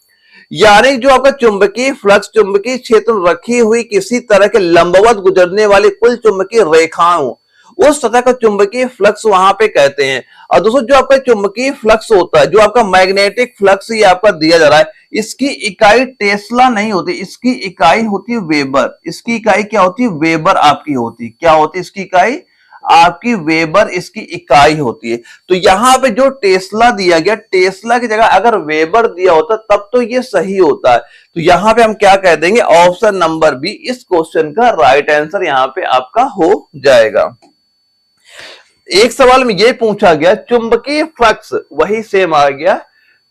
यानी जो आपका चुंबकीय फ्लक्स चुंबकीय क्षेत्र में रखी हुई किसी तरह के लंबवत गुजरने वाली कुल चुंबकीय रेखाओं, उस सतह का चुंबकीय फ्लक्स वहां पे कहते हैं। और दोस्तों जो आपका चुंबकीय फ्लक्स होता है, जो आपका मैग्नेटिक फ्लक्स ये आपका दिया जा रहा है, इसकी इकाई टेस्ला नहीं होती, इसकी इकाई होती है वेबर। इसकी इकाई क्या होती है, वेबर आपकी होती। क्या होती है इसकी इकाई, आपकी वेबर इसकी इकाई होती है। तो यहां पे जो टेस्ला दिया गया, टेस्ला की जगह अगर वेबर दिया होता तब तो ये सही होता है। तो यहां पे हम क्या कह देंगे, ऑप्शन नंबर बी इस क्वेश्चन का राइट आंसर यहां पे आपका हो जाएगा। एक सवाल में यह पूछा गया, चुंबकीय फ्लक्स, वही सेम आ गया,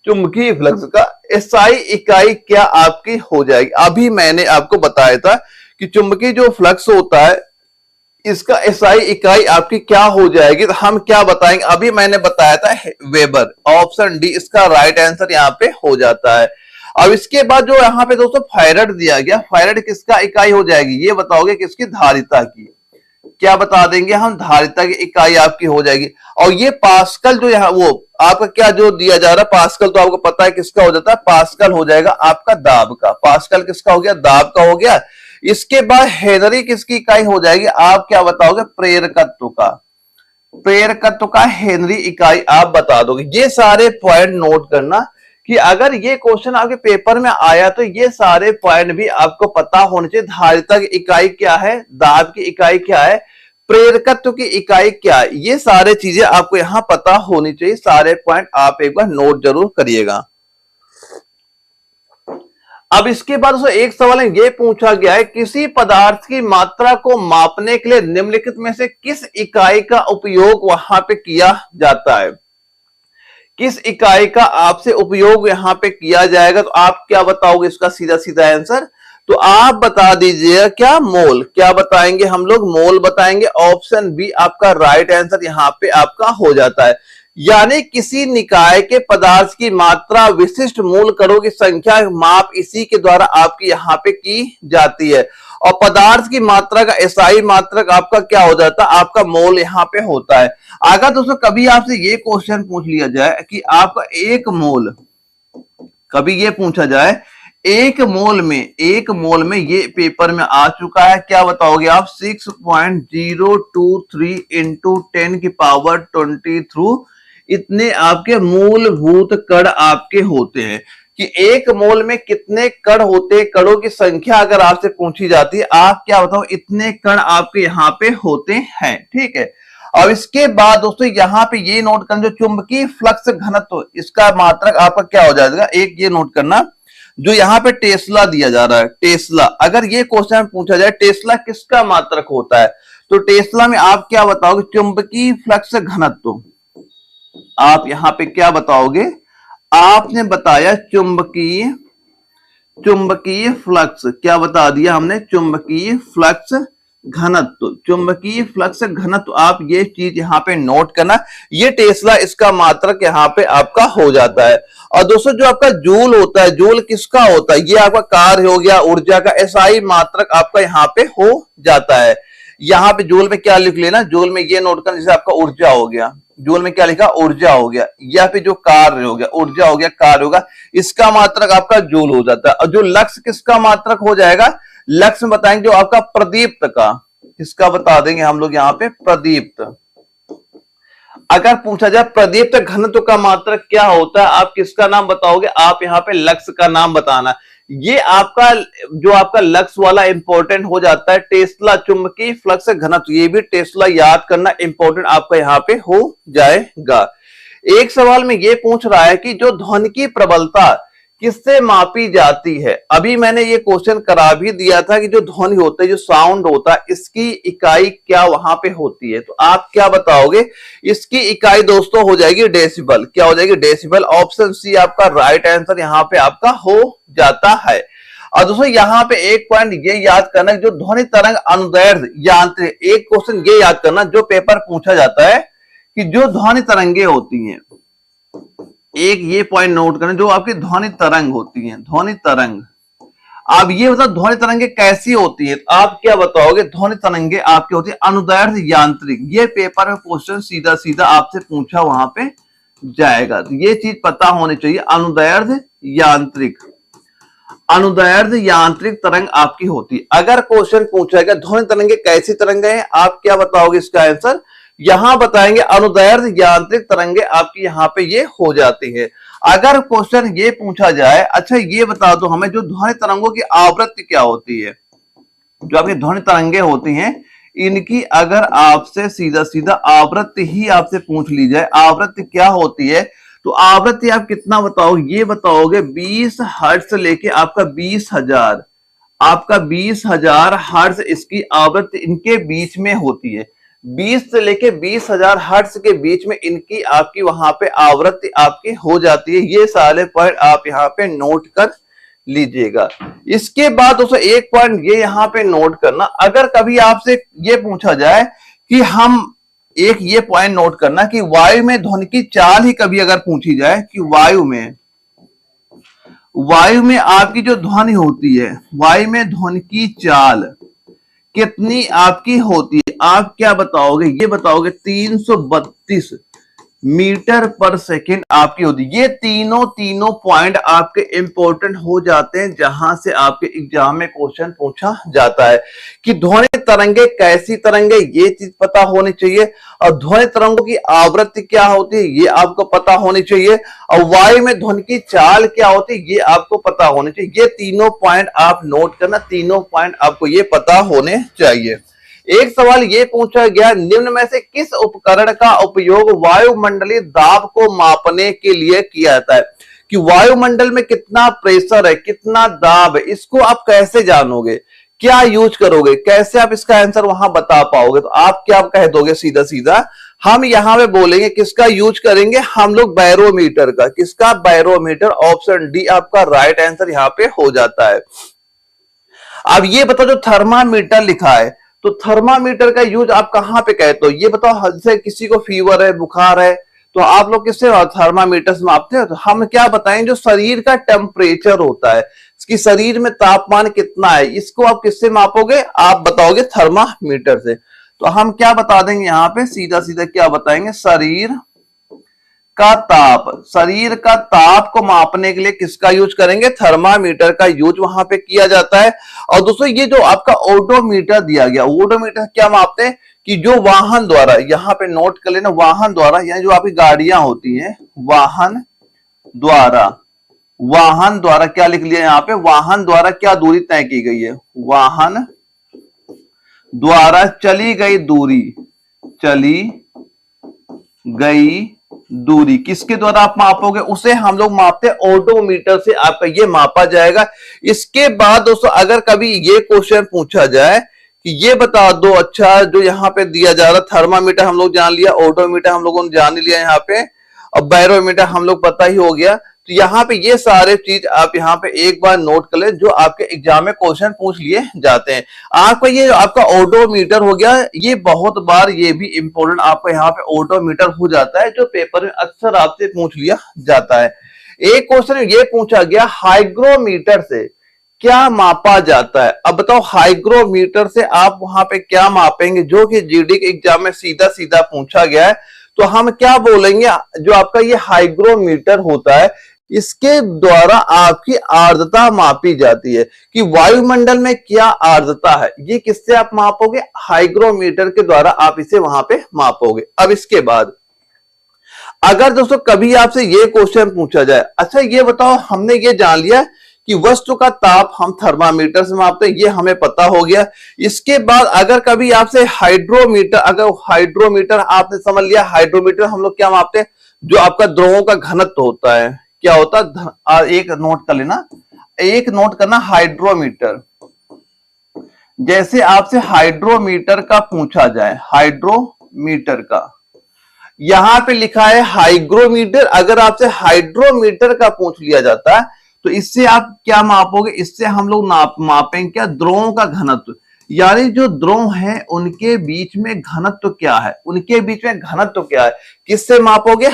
चुंबकीय फ्लक्स का एसआई इकाई क्या आपकी हो जाएगी। अभी मैंने आपको बताया था कि चुंबकीय जो फ्लक्स होता है, इसका एसआई इकाई आपकी क्या हो जाएगी। तो हम क्या बताएंगे, अभी मैंने बताया था वेबर। ऑप्शन डी इसका राइट आंसर यहाँ पे हो जाता है। अब इसके बाद जो यहाँ पे दोस्तों फैराड दिया गया, फैराड किसका इकाई हो जाएगी, ये बताओगे किसकी, धारिता की। क्या बता देंगे हम, धारिता की इकाई आपकी हो जाएगी। और ये पास्कल जो यहाँ वो आपका क्या जो दिया जा रहा है पास्कल, तो आपको पता है किसका हो जाता है, पास्कल हो जाएगा आपका दाब का। पास्कल किसका हो गया, दाब का हो गया। इसके बाद हेनरी किसकी इकाई हो जाएगी, आप क्या बताओगे, प्रेरकत्व का। प्रेरकत्व का हेनरी इकाई आप बता दोगे। ये सारे पॉइंट नोट करना कि अगर ये क्वेश्चन आपके पेपर में आया तो ये सारे पॉइंट भी आपको पता होने चाहिए। धारिता की इकाई क्या है, दाब की इकाई क्या है, प्रेरकत्व की इकाई क्या है, ये सारे चीजें आपको यहां पता होनी चाहिए। सारे पॉइंट आप एक बार नोट जरूर करिएगा। अब इसके बाद एक सवाल है, ये पूछा गया है किसी पदार्थ की मात्रा को मापने के लिए निम्नलिखित में से किस इकाई का उपयोग वहां पे किया जाता है, किस इकाई का आपसे उपयोग यहां पे किया जाएगा। तो आप क्या बताओगे इसका सीधा सीधा आंसर, तो आप बता दीजिएगा क्या, मोल। क्या बताएंगे हम लोग, मोल बताएंगे। ऑप्शन बी आपका राइट आंसर यहां पे आपका हो जाता है। यानी किसी निकाय के पदार्थ की मात्रा विशिष्ट मूल कणों की संख्या माप इसी के द्वारा आपकी यहां पे की जाती है। और पदार्थ की मात्रा का एसआई मात्रक आपका क्या हो जाता है, आपका मोल यहां पे होता है। अगर दोस्तों कभी आपसे ये क्वेश्चन पूछ लिया जाए कि आपका एक मोल, कभी ये पूछा जाए एक मोल में ये पेपर में आ चुका है, क्या बताओगे आप, 6.023 इंटू 10 की पावर 23 इतने आपके मूलभूत कण आपके होते हैं। कि एक मोल में कितने कण होते हैं, कणों की संख्या अगर आपसे पूछी जाती है, आप क्या बताओ, इतने कण आपके यहाँ पे होते हैं। ठीक है। अब इसके बाद दोस्तों यहां पे ये नोट करना, जो चुंबकीय फ्लक्स घनत्व इसका मात्रक आपका क्या हो जाएगा, एक ये नोट करना, जो यहाँ पे टेस्ला दिया जा रहा है, टेस्ला। अगर ये क्वेश्चन पूछा जाए टेस्ला किसका मात्रक होता है, तो टेस्ला में आप क्या बताओगे, चुंबकीय फ्लक्स घनत्व। आप यहां पे क्या बताओगे, आपने बताया चुंबकीय फ्लक्स, क्या बता दिया हमने, चुंबकीय फ्लक्स घनत्व। चुंबकीय फ्लक्स घनत्व, आप ये चीज यहां पे नोट करना, ये टेस्ला इसका मात्रक यहां पे आपका हो जाता है। और दोस्तों जो आपका जूल होता है, जूल किसका होता है, ये आपका कार्य हो गया, ऊर्जा का एसआई मात्रक आपका यहां पे हो जाता है। यहां पे जूल में क्या लिख लेना, जूल में ये नोट करना, जैसे आपका ऊर्जा हो गया, जूल में क्या लिखा, ऊर्जा हो गया, या फिर जो कार्य हो गया, ऊर्जा हो गया, कार्य होगा, इसका मात्रक आपका जूल हो जाता है। और जो लक्स किसका मात्रक हो जाएगा, लक्स में बताएंगे जो आपका प्रदीप्त का, किसका बता देंगे हम लोग यहाँ पे, प्रदीप्त। अगर पूछा जाए प्रदीप्त घनत्व का मात्रक क्या होता है, आप किसका नाम बताओगे, आप यहाँ पे लक्स का नाम बताना। ये आपका जो आपका लक्स वाला इंपॉर्टेंट हो जाता है, टेस्ला चुंबकीय फ्लक्स घनत्व, ये भी टेस्ला याद करना इंपॉर्टेंट आपका यहाँ पे हो जाएगा। एक सवाल में ये पूछ रहा है कि जो ध्वनि की प्रबलता किससे मापी जाती है। अभी मैंने ये क्वेश्चन करा भी दिया था कि जो ध्वनि होता है, जो साउंड होता है, इसकी इकाई क्या वहां पे होती है। तो आप क्या बताओगे, इसकी इकाई दोस्तों हो जाएगी डेसिबल। क्या हो जाएगी, डेसिबल। ऑप्शन सी आपका राइट आंसर यहां पे आपका हो जाता है। और दोस्तों यहां पे एक पॉइंट ये याद करना, जो ध्वनि तरंग अनुदैर्ध्य यांत्रिक, एक क्वेश्चन ये याद करना जो पेपर पूछा जाता है कि जो ध्वनि तरंगे होती हैं, एक ये पॉइंट नोट करें, जो आपकी ध्वनि तरंग होती है, ध्वनि तरंग, आप ये बताओ ध्वनि तरंगे कैसी होती है। तो आप क्या बताओगे, ध्वनि तरंगे आपकी होती है अनुदैर्ध्य यांत्रिक। ये पेपर में क्वेश्चन सीधा सीधा आपसे पूछा वहां पे जाएगा, तो ये चीज पता होनी चाहिए। अनुदैर्ध्य यांत्रिक, अनुदैर्ध्य यांत्रिक तरंग आपकी होती है। अगर क्वेश्चन पूछा गया ध्वनि तरंगे कैसी तरंगे हैं, आप क्या बताओगे इसका आंसर, यहां बताएंगे अनुदैर्ध्य यांत्रिक तरंगे आपकी यहां पे ये हो जाती है। अगर क्वेश्चन ये पूछा जाए, अच्छा ये बता दो हमें, जो ध्वनि तरंगों की आवृत्ति क्या होती है, जो आपकी ध्वनि तरंगे होती हैं, इनकी अगर आपसे सीधा सीधा आवृत्ति ही आपसे पूछ ली जाए, आवृत्ति क्या होती है, तो आवृत्ति आप कितना बताओगे, ये बताओगे 20 हर्ट्ज से लेके आपका 20,000, आपका 20,000 हर्ट्ज इसकी आवृत्ति इनके बीच में होती है। 20 से लेके 20,000 हर्ट्ज के बीच में इनकी आपकी वहां पे आवृत्ति आपकी हो जाती है। ये सारे पॉइंट आप यहाँ पे नोट कर लीजिएगा। इसके बाद दोस्तों एक पॉइंट ये यहाँ पे नोट करना, अगर कभी आपसे ये पूछा जाए कि हम, एक ये पॉइंट नोट करना कि वायु में ध्वनि की चाल ही कभी अगर पूछी जाए कि वायु में आपकी जो ध्वनि होती है, वायु में ध्वनि की चाल कितनी आपकी होती है, आप क्या बताओगे, ये बताओगे 332 मीटर पर सेकेंड आपकी होती है। ये तीनों पॉइंट आपके इंपॉर्टेंट हो जाते हैं जहां से आपके एग्जाम में क्वेश्चन पूछा जाता है कि ध्वनि तरंगे कैसी तरंगे, ये चीज पता होनी चाहिए। और ध्वनि तरंगों की आवृत्ति क्या होती है, ये आपको पता होनी चाहिए। और वायु में ध्वनि की चाल क्या होती है, ये आपको पता होनी चाहिए। ये तीनों पॉइंट आप नोट करना, तीनों पॉइंट आपको ये पता होने चाहिए। एक सवाल ये पूछा गया, निम्न में से किस उपकरण का उपयोग वायुमंडलीय दाब को मापने के लिए किया जाता है? कि वायुमंडल में कितना प्रेशर है, कितना दाब है, इसको आप कैसे जानोगे, क्या यूज करोगे, कैसे आप इसका आंसर वहां बता पाओगे? तो आप क्या कह दोगे सीधा सीधा, हम यहां पे बोलेंगे किसका यूज करेंगे, हम लोग बैरोमीटर का। किसका? बैरोमीटर। ऑप्शन डी आपका राइट आंसर यहां पे हो जाता है। अब ये बताओ, जो थर्मामीटर लिखा है, तो थर्मामीटर का यूज आप कहां पे कहते हो, ये बताओ। जैसे किसी को फीवर है, बुखार है, तो आप लोग किससे थर्मामीटर से मापते हो? तो हम क्या बताएं, जो शरीर का टेम्परेचर होता है, इसकी शरीर में तापमान कितना है, इसको आप किससे मापोगे? आप बताओगे थर्मामीटर से। तो हम क्या बता देंगे यहां पे, सीधा सीधा क्या बताएंगे, शरीर का ताप। शरीर का ताप को मापने के लिए किसका यूज करेंगे? थर्मामीटर का यूज वहां पे किया जाता है। और दोस्तों, ये जो आपका ओडोमीटर दिया गया, ओडोमीटर क्या मापते हैं कि जो वाहन द्वारा, यहां पे नोट कर लेना, वाहन द्वारा, यानी जो आपकी गाड़ियां होती हैं, वाहन द्वारा, वाहन द्वारा क्या लिख लिया यहां पे, वाहन द्वारा क्या दूरी तय की गई है, वाहन द्वारा चली गई दूरी, चली गई दूरी किसके द्वारा आप मापोगे? उसे हम लोग मापते हैं ओडोमीटर से, आपका ये मापा जाएगा। इसके बाद दोस्तों, अगर कभी ये क्वेश्चन पूछा जाए कि ये बता दो, अच्छा जो यहाँ पे दिया जा रहा, थर्मामीटर हम लोग जान लिया, ओडोमीटर हम लोगों ने जान लिया यहाँ पे, अब बैरोमीटर हम लोग पता ही हो गया। तो यहाँ पे ये सारे चीज आप यहाँ पे एक बार नोट कर ले, जो आपके एग्जाम में क्वेश्चन पूछ लिए जाते हैं। आपका ये आपका ओडोमीटर हो गया, ये बहुत बार ये भी इंपॉर्टेंट आपका यहाँ पे ओडोमीटर हो जाता है, जो पेपर में अक्सर आपसे पूछ लिया जाता है। एक क्वेश्चन ये पूछा गया, हाइग्रोमीटर से क्या मापा जाता है? अब बताओ, हाइग्रोमीटर से आप वहां पे क्या मापेंगे, जो कि जीडी के एग्जाम में सीधा सीधा पूछा गया है। तो हम क्या बोलेंगे, जो आपका ये हाइग्रोमीटर होता है, इसके द्वारा आपकी आर्द्रता मापी जाती है कि वायुमंडल में क्या आर्द्रता है, ये किससे आप मापोगे? हाइग्रोमीटर के द्वारा आप इसे वहां पे मापोगे। अब इसके बाद अगर दोस्तों कभी आपसे ये क्वेश्चन पूछा जाए, अच्छा ये बताओ, हमने ये जान लिया कि वस्तु का ताप हम थर्मामीटर से मापते हैं, ये हमें पता हो गया। इसके बाद अगर कभी आपसे हाइड्रोमीटर, अगर हाइड्रोमीटर आपने समझ लिया, हाइड्रोमीटर हम लोग क्या मापते हैं, जो आपका द्रवों का घनत्व होता है, क्या होता है, एक नोट कर लेना, एक नोट करना, हाइड्रोमीटर। जैसे आपसे हाइड्रोमीटर का पूछा जाए, हाइड्रोमीटर का, यहां पे लिखा है हाइग्रोमीटर, अगर आपसे हाइड्रोमीटर का पूछ लिया जाता है, तो इससे आप क्या मापोगे? इससे हम लोग मापेंगे क्या? द्रवों का घनत्व, यानी जो द्रव हैं उनके बीच में घनत्व क्या है, उनके बीच में घनत्व क्या है, किससे मापोगे?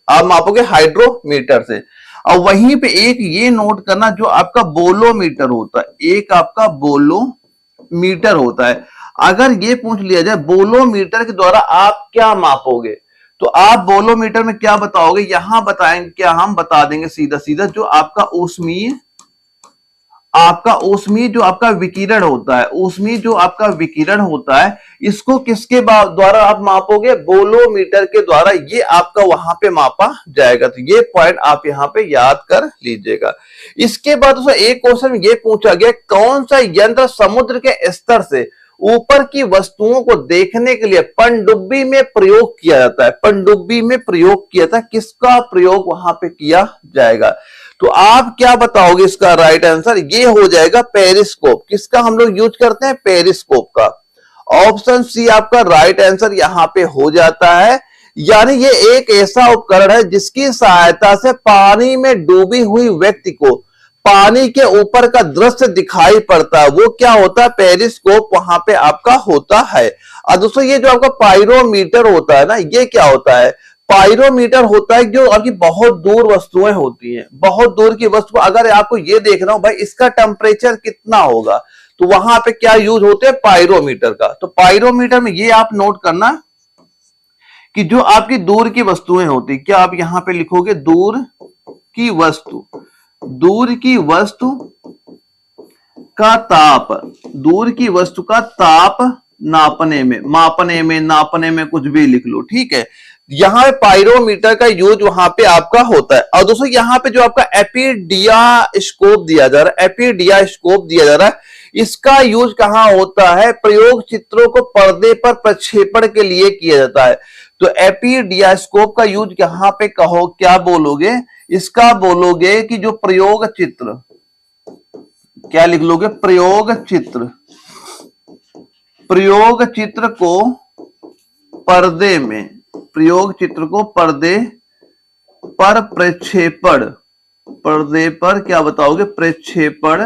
आप मापोगे हाइड्रोमीटर से। और वहीं पे एक ये नोट करना, जो आपका बोलोमीटर होता है, एक आपका बोलोमीटर होता है। अगर ये पूछ लिया जाए बोलोमीटर के द्वारा आप क्या मापोगे, तो आप बोलोमीटर में क्या बताओगे? यहां बताएंगे क्या, हम बता देंगे सीधा सीधा, जो आपका ऊष्मीय जो आपका विकिरण होता है, ऊष्मीय जो आपका विकिरण होता है, इसको किसके द्वारा आप मापोगे? बोलोमीटर के द्वारा ये आपका वहां पे मापा जाएगा। तो ये पॉइंट आप यहाँ पे याद कर लीजिएगा। इसके बाद दोस्तों एक क्वेश्चन ये पूछा गया, कौन सा यंत्र समुद्र के स्तर से ऊपर की वस्तुओं को देखने के लिए पनडुब्बी में प्रयोग किया जाता है? पनडुब्बी में प्रयोग किया था, किसका प्रयोग वहां पे किया जाएगा? तो आप क्या बताओगे इसका राइट आंसर? ये हो जाएगा पेरिस्कोप। किसका हम लोग यूज करते हैं? पेरिस्कोप का। ऑप्शन सी आपका राइट आंसर यहां पे हो जाता है। यानी ये एक ऐसा उपकरण है जिसकी सहायता से पानी में डूबी हुई व्यक्ति को पानी के ऊपर का दृश्य दिखाई पड़ता है, वो क्या होता है? पेरिस्कोप वहां पे आपका होता है। और दोस्तों ये जो आपका पायरोमीटर होता है ना, ये क्या होता है? पायरोमीटर होता है जो आपकी बहुत दूर वस्तुएं होती हैं, बहुत दूर की वस्तु, अगर आपको ये देखना हो भाई इसका टेम्परेचर कितना होगा, तो वहां पे क्या यूज होते हैं, पायरोमीटर का। तो पायरोमीटर में ये आप नोट करना कि जो आपकी दूर की वस्तुएं होती, क्या आप यहां पे लिखोगे दूर की वस्तु, दूर की वस्तु का ताप, दूर की वस्तु का ताप नापने में, मापने में, नापने में, कुछ भी लिख लो, ठीक है। यहां पे पायरोमीटर का यूज वहां पे आपका होता है। और दोस्तों यहां पे जो आपका एपीडियास्कोप दिया जा रहा है, एपीडियास्कोप दिया जा रहा है, इसका यूज कहां होता है, प्रयोग चित्रों को पर्दे पर प्रक्षेपण के लिए किया जाता है। तो एपीडियास्कोप का यूज कहां पे कहो, क्या बोलोगे, इसका बोलोगे कि जो प्रयोग चित्र, क्या लिख लोगे, प्रयोग चित्र, प्रयोग चित्र को पर्दे में, प्रयोग चित्र को पर्दे पर प्रक्षेपण, पर्दे पर क्या बताओगे, प्रक्षेपण,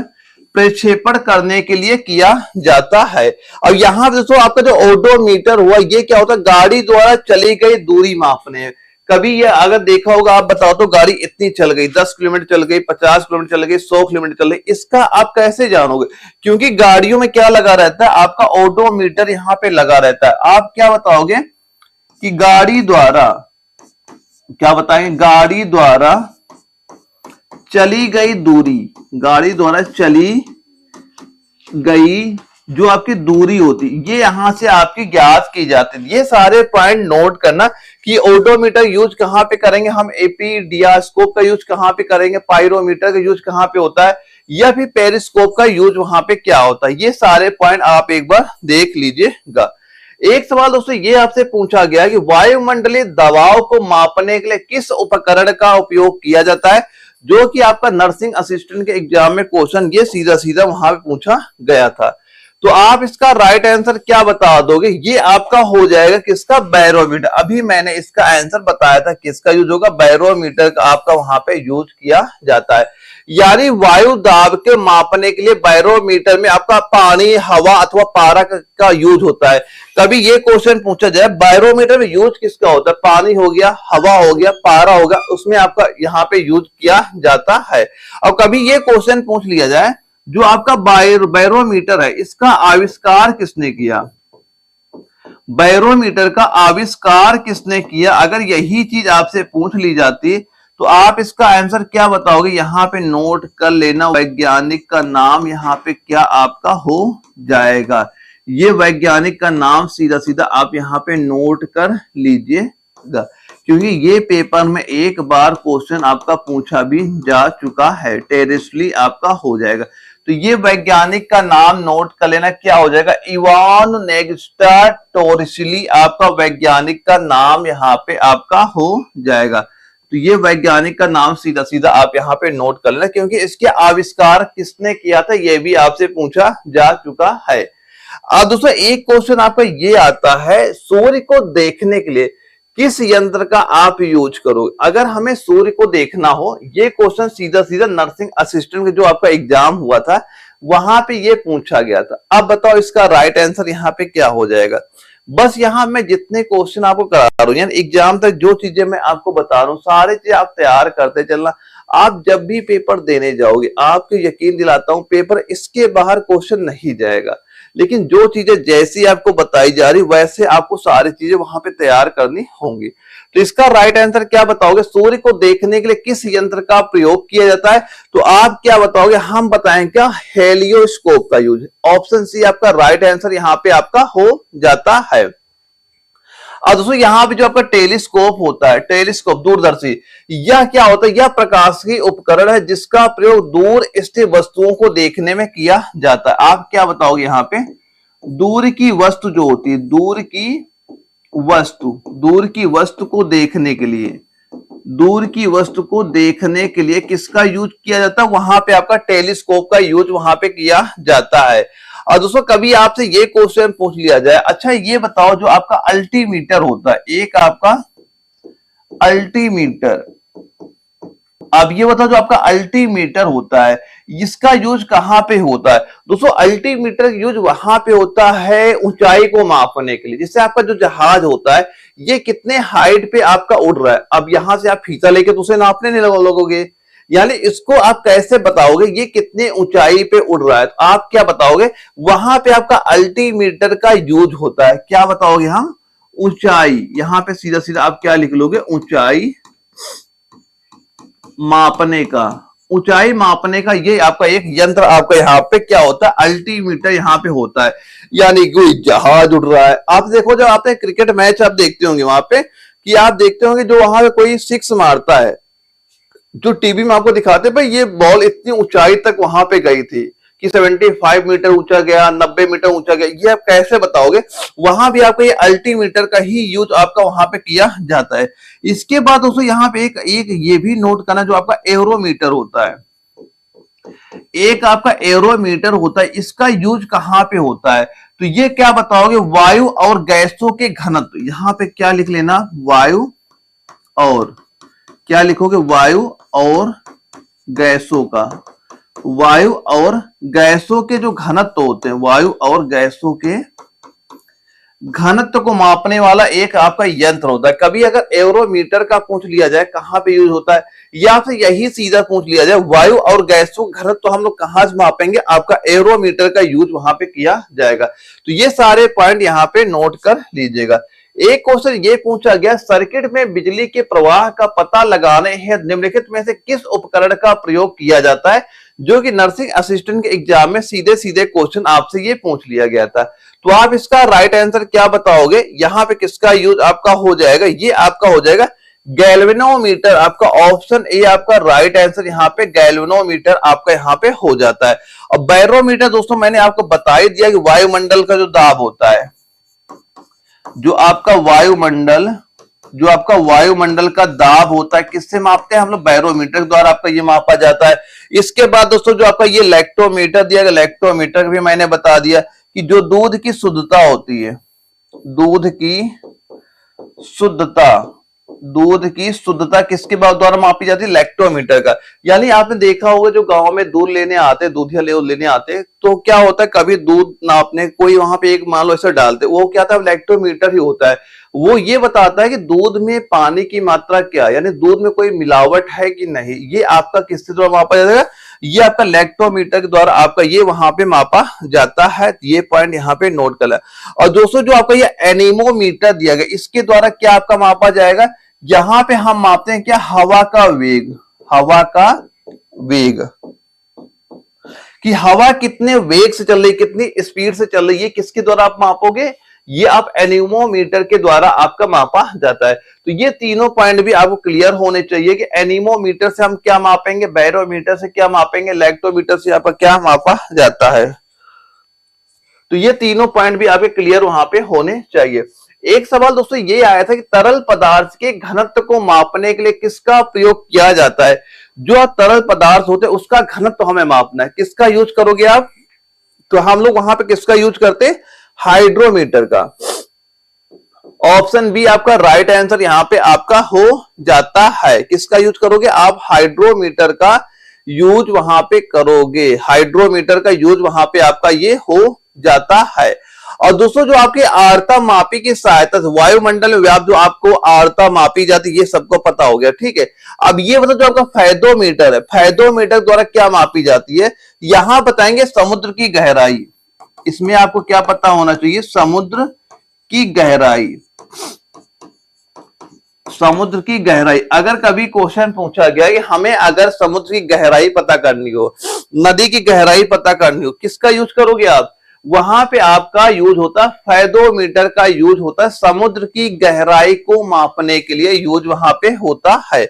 प्रक्षेपण करने के लिए किया जाता है। अब यहां दोस्तों आपका जो ओडोमीटर हुआ, ये क्या होता है, गाड़ी द्वारा चली गई दूरी मापने। कभी ये अगर देखा होगा, आप बताओ तो गाड़ी इतनी चल गई, 10 किलोमीटर चल गई, 50 किलोमीटर चल गई, 100 किलोमीटर चल गई, इसका आप कैसे जानोगे, क्योंकि गाड़ियों में क्या लगा रहता है, आपका ओडोमीटर यहां पे लगा रहता है। आप क्या बताओगे कि गाड़ी द्वारा, क्या बताएंगे, गाड़ी द्वारा चली गई दूरी, गाड़ी द्वारा चली गई जो आपकी दूरी होती, ये यहां से आपकी ज्ञात की जाती है। ये सारे पॉइंट नोट करना कि ओडोमीटर यूज कहां पे करेंगे हम, एपीडियास्कोप का यूज कहां पे करेंगे, पायरोमीटर का यूज कहां पे होता है, या फिर पेरिस्कोप का यूज वहां पे क्या होता है। ये सारे पॉइंट आप एक बार देख लीजिएगा। एक सवाल दोस्तों ये आपसे पूछा गया कि वायुमंडलीय दबाव को मापने के लिए किस उपकरण का उपयोग किया जाता है, जो कि आपका नर्सिंग असिस्टेंट के एग्जाम में क्वेश्चन ये सीधा सीधा वहां पे पूछा गया था। तो आप इसका राइट आंसर क्या बता दोगे, ये आपका हो जाएगा किसका, बैरोमीटर। अभी मैंने इसका आंसर बताया था, किसका यूज होगा, बैरोमीटर का आपका वहां पे यूज किया जाता है। यानी वायु दाब के मापने के लिए बैरोमीटर में आपका पानी, हवा अथवा पारा का यूज होता है। कभी ये क्वेश्चन पूछा जाए बैरोमीटर में यूज किसका होता है, पानी हो गया, हवा हो गया, पारा हो गया, उसमें आपका यहाँ पे यूज किया जाता है। और कभी ये क्वेश्चन पूछ लिया जाए जो आपका बैरोमीटर है, इसका आविष्कार किसने किया, बैरोमीटर का आविष्कार किसने किया, अगर यही चीज आपसे पूछ ली जाती तो आप इसका आंसर क्या बताओगे, यहां पे नोट कर लेना। वैज्ञानिक का नाम यहां पे क्या आपका हो जाएगा, ये वैज्ञानिक का नाम सीधा सीधा आप यहां पे नोट कर लीजिएगा, क्योंकि ये पेपर में एक बार क्वेश्चन आपका पूछा भी जा चुका है, टेरेस्ली आपका हो जाएगा। तो ये वैज्ञानिक का नाम नोट कर लेना, क्या हो जाएगा, इवान नेग्स्टा टोरिस्ली आपका वैज्ञानिक का नाम यहाँ पे आपका हो जाएगा। तो ये वैज्ञानिक का नाम सीधा सीधा आप यहाँ पे नोट कर लेना, क्योंकि इसके आविष्कार किसने किया था ये भी आपसे पूछा जा चुका है। अब दोस्तों एक क्वेश्चन आपका ये आता है, सूर्य को देखने के लिए किस यंत्र का आप यूज करोगे। अगर हमें सूर्य को देखना हो, ये क्वेश्चन सीधा सीधा नर्सिंग असिस्टेंट का जो आपका एग्जाम हुआ था वहां पे ये पूछा गया था। अब बताओ इसका राइट आंसर यहाँ पे क्या हो जाएगा। बस यहाँ मैं जितने क्वेश्चन आपको करा रहा हूँ, यानी एग्जाम तक जो चीजें मैं आपको बता रहा हूँ सारी चीजें आप तैयार करते चलना। आप जब भी पेपर देने जाओगे, आपको यकीन दिलाता हूँ पेपर इसके बाहर क्वेश्चन नहीं जाएगा, लेकिन जो चीजें जैसी आपको बताई जा रही वैसे आपको सारी चीजें वहां पे तैयार करनी होंगी। तो इसका राइट आंसर क्या बताओगे, सूर्य को देखने के लिए किस यंत्र का प्रयोग किया जाता है, तो आप क्या बताओगे, हम बताएं क्या, हेलियोस्कोप का यूज। ऑप्शन सी आपका राइट आंसर यहाँ पे आपका हो जाता है। और दोस्तों यहाँ पे जो आपका टेलीस्कोप होता है, टेलीस्कोप दूरदर्शी, यह क्या होता है, यह प्रकाश की उपकरण है जिसका प्रयोग दूर स्थित वस्तुओं को देखने में किया जाता है। आप क्या बताओगे यहाँ पे, दूर की वस्तु जो होती है, दूर की वस्तु को देखने के लिए, दूर की वस्तु को देखने के लिए किसका यूज किया जाता है, वहां पे आपका टेलीस्कोप का यूज वहां पे किया जाता है। और दोस्तों कभी आपसे ये क्वेश्चन पूछ लिया जाए, अच्छा ये बताओ जो आपका अल्टीमीटर होता है, एक आपका अल्टीमीटर, अब ये बताओ जो आपका अल्टीमीटर होता है इसका यूज कहां पे होता है। दोस्तों अल्टीमीटर यूज वहां पे होता है ऊंचाई को मापने के लिए। जैसे आपका जो जहाज होता है ये कितने हाइट पे आपका उड़ रहा है, अब यहां से आप फीता लेके तो उसे नापने नहीं लगोगे, यानी इसको आप कैसे बताओगे ये कितने ऊंचाई पे उड़ रहा है, तो आप क्या बताओगे, वहां पे आपका अल्टीमीटर का यूज होता है। क्या बताओगे हम, ऊंचाई। यहां पे सीधा सीधा आप क्या लिख लोगे, ऊंचाई मापने का। ऊंचाई मापने का ये आपका एक यंत्र आपका यहाँ पे क्या होता है, अल्टीमीटर यहाँ पे होता है। यानी कोई जहाज उड़ रहा है, आप देखो जब आपने क्रिकेट मैच आप देखते होंगे वहां पे, कि आप देखते होंगे जो वहां पे कोई सिक्स मारता है, जो टीवी में आपको दिखाते हैं भाई ये बॉल इतनी ऊंचाई तक वहां पे गई थी कि 75 मीटर ऊंचा गया, 90 मीटर ऊंचा गया, ये आप कैसे बताओगे। वहां भी आपका ये अल्टीमीटर का ही यूज आपका वहां पे किया जाता है। इसके बाद दोस्तों यहाँ पे एक एक ये भी नोट करना, जो आपका एरोमीटर होता है, एक आपका एरोमीटर होता है, इसका यूज कहां पे होता है, तो ये क्या बताओगे, वायु और गैसों के घनत्व। यहां पे क्या लिख लेना, वायु और क्या लिखोगे, वायु और गैसों का, वायु और गैसों के जो घनत्व होते हैं, वायु और गैसों के घनत्व को मापने वाला एक आपका यंत्र होता है। कभी अगर एरोमीटर का पूछ लिया जाए कहां पे यूज होता है, या फिर यही सीधा पूछ लिया जाए वायु और गैसों का घनत्व तो हम लोग कहां से मापेंगे, आपका एरोमीटर का यूज वहां पे किया जाएगा। तो ये सारे पॉइंट यहाँ पे नोट कर लीजिएगा। एक क्वेश्चन ये पूछा गया, सर्किट में बिजली के प्रवाह का पता लगाने हेतु निम्नलिखित में से किस उपकरण का प्रयोग किया जाता है, जो कि नर्सिंग असिस्टेंट के एग्जाम में सीधे सीधे क्वेश्चन आपसे ये पूछ लिया गया था। तो आप इसका राइट आंसर क्या बताओगे, यहां पे किसका यूज आपका हो जाएगा, ये आपका हो जाएगा गैल्वेनोमीटर। आपका ऑप्शन ए आपका राइट आंसर, यहाँ पे गैल्वेनोमीटर आपका यहाँ पे हो जाता है। अब बैरोमीटर दोस्तों मैंने आपको बता ही दिया कि वायुमंडल का जो दाब होता है, जो आपका वायुमंडल का दाब होता है, किससे मापते हैं हम लोग, बैरोमीटर द्वारा आपका ये मापा जाता है। इसके बाद दोस्तों जो आपका ये लैक्टोमीटर दिया गया, लैक्टोमीटर भी मैंने बता दिया कि जो दूध की शुद्धता होती है, दूध की शुद्धता किसके द्वारा मापी जाती है, लैक्टोमीटर का। यानी आपने देखा होगा जो गांव में दूध लेने आते, दूधिया लेने आते, तो क्या होता है, कभी दूध नापने कोई वहां पे एक मान लो ऐसे डालते, वो क्या था, लैक्टोमीटर ही होता है। वो ये बताता है कि दूध में पानी की मात्रा क्या है, यानी दूध में कोई मिलावट है कि नहीं, ये आपका किसके द्वारा मापा जाएगा, ये आपका लैक्टोमीटर के द्वारा आपका ये वहां पे मापा जाता है। ये पॉइंट यहाँ पे नोट कर लें। और दोस्तों जो आपका ये एनीमोमीटर दिया गया, इसके द्वारा क्या आपका मापा जाएगा, यहां पे हम मापते हैं क्या, हवा का वेग, कि हवा कितने वेग से चल रही, कितनी स्पीड से चल रही है, किसके द्वारा आप मापोगे, ये आप एनीमोमीटर के द्वारा आपका मापा जाता है। तो ये तीनों पॉइंट भी आपको क्लियर होने चाहिए कि एनीमोमीटर से हम क्या मापेंगे, बैरोमीटर से क्या मापेंगे, लैक्टोमीटर से आपका क्या मापा जाता है। तो ये तीनों पॉइंट भी आपके क्लियर वहां पे होने चाहिए। एक सवाल दोस्तों ये आया था कि तरल पदार्थ के घनत्व को मापने के लिए किसका प्रयोग किया जाता है, जो तरल पदार्थ होते हैं उसका घनत्व हमें मापना है, किसका यूज करोगे आप, तो हम लोग वहां पे किसका यूज करते हैं, हाइड्रोमीटर का। ऑप्शन बी आपका राइट आंसर यहां पे आपका हो जाता है। किसका यूज करोगे आप, हाइड्रोमीटर का यूज वहां पे करोगे, हाइड्रोमीटर का यूज वहां पे आपका ये हो जाता है। और दोस्तों जो आपकी आर्द्रता मापी की सहायता से वायुमंडल में व्याप्त जो आपको आर्द्रता मापी जाती है, ये सबको पता हो गया, ठीक है। अब ये मतलब जो आपका फेदोमीटर है, फेदोमीटर द्वारा क्या मापी जाती है, यहां बताएंगे समुद्र की गहराई। इसमें आपको क्या पता होना चाहिए, समुद्र की गहराई, समुद्र की गहराई। अगर कभी क्वेश्चन पूछा गया कि हमें अगर समुद्र की गहराई पता करनी हो, नदी की गहराई पता करनी हो, किसका यूज करोगे आप, वहां पे आपका यूज होता है फेदोमीटर का यूज होता है, समुद्र की गहराई को मापने के लिए यूज वहां पे होता है।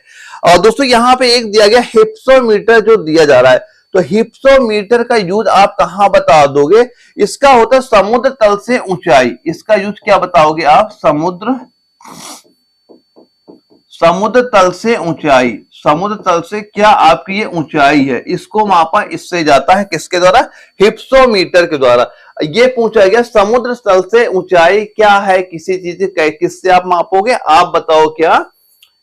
और दोस्तों यहां पे एक दिया गया हिप्सोमीटर जो दिया जा रहा है, तो हिप्सोमीटर का यूज आप कहां बता दोगे, इसका होता है समुद्र तल से ऊंचाई। इसका यूज क्या बताओगे आप, समुद्र तल से ऊंचाई, समुद्र तल से क्या आपकी ये ऊंचाई है, इसको मापा इससे जाता है, किसके द्वारा, हिप्सोमीटर के द्वारा। ये पूछा गया समुद्र तल से ऊंचाई क्या है किसी चीज की, किससे आप मापोगे, आप बताओ क्या,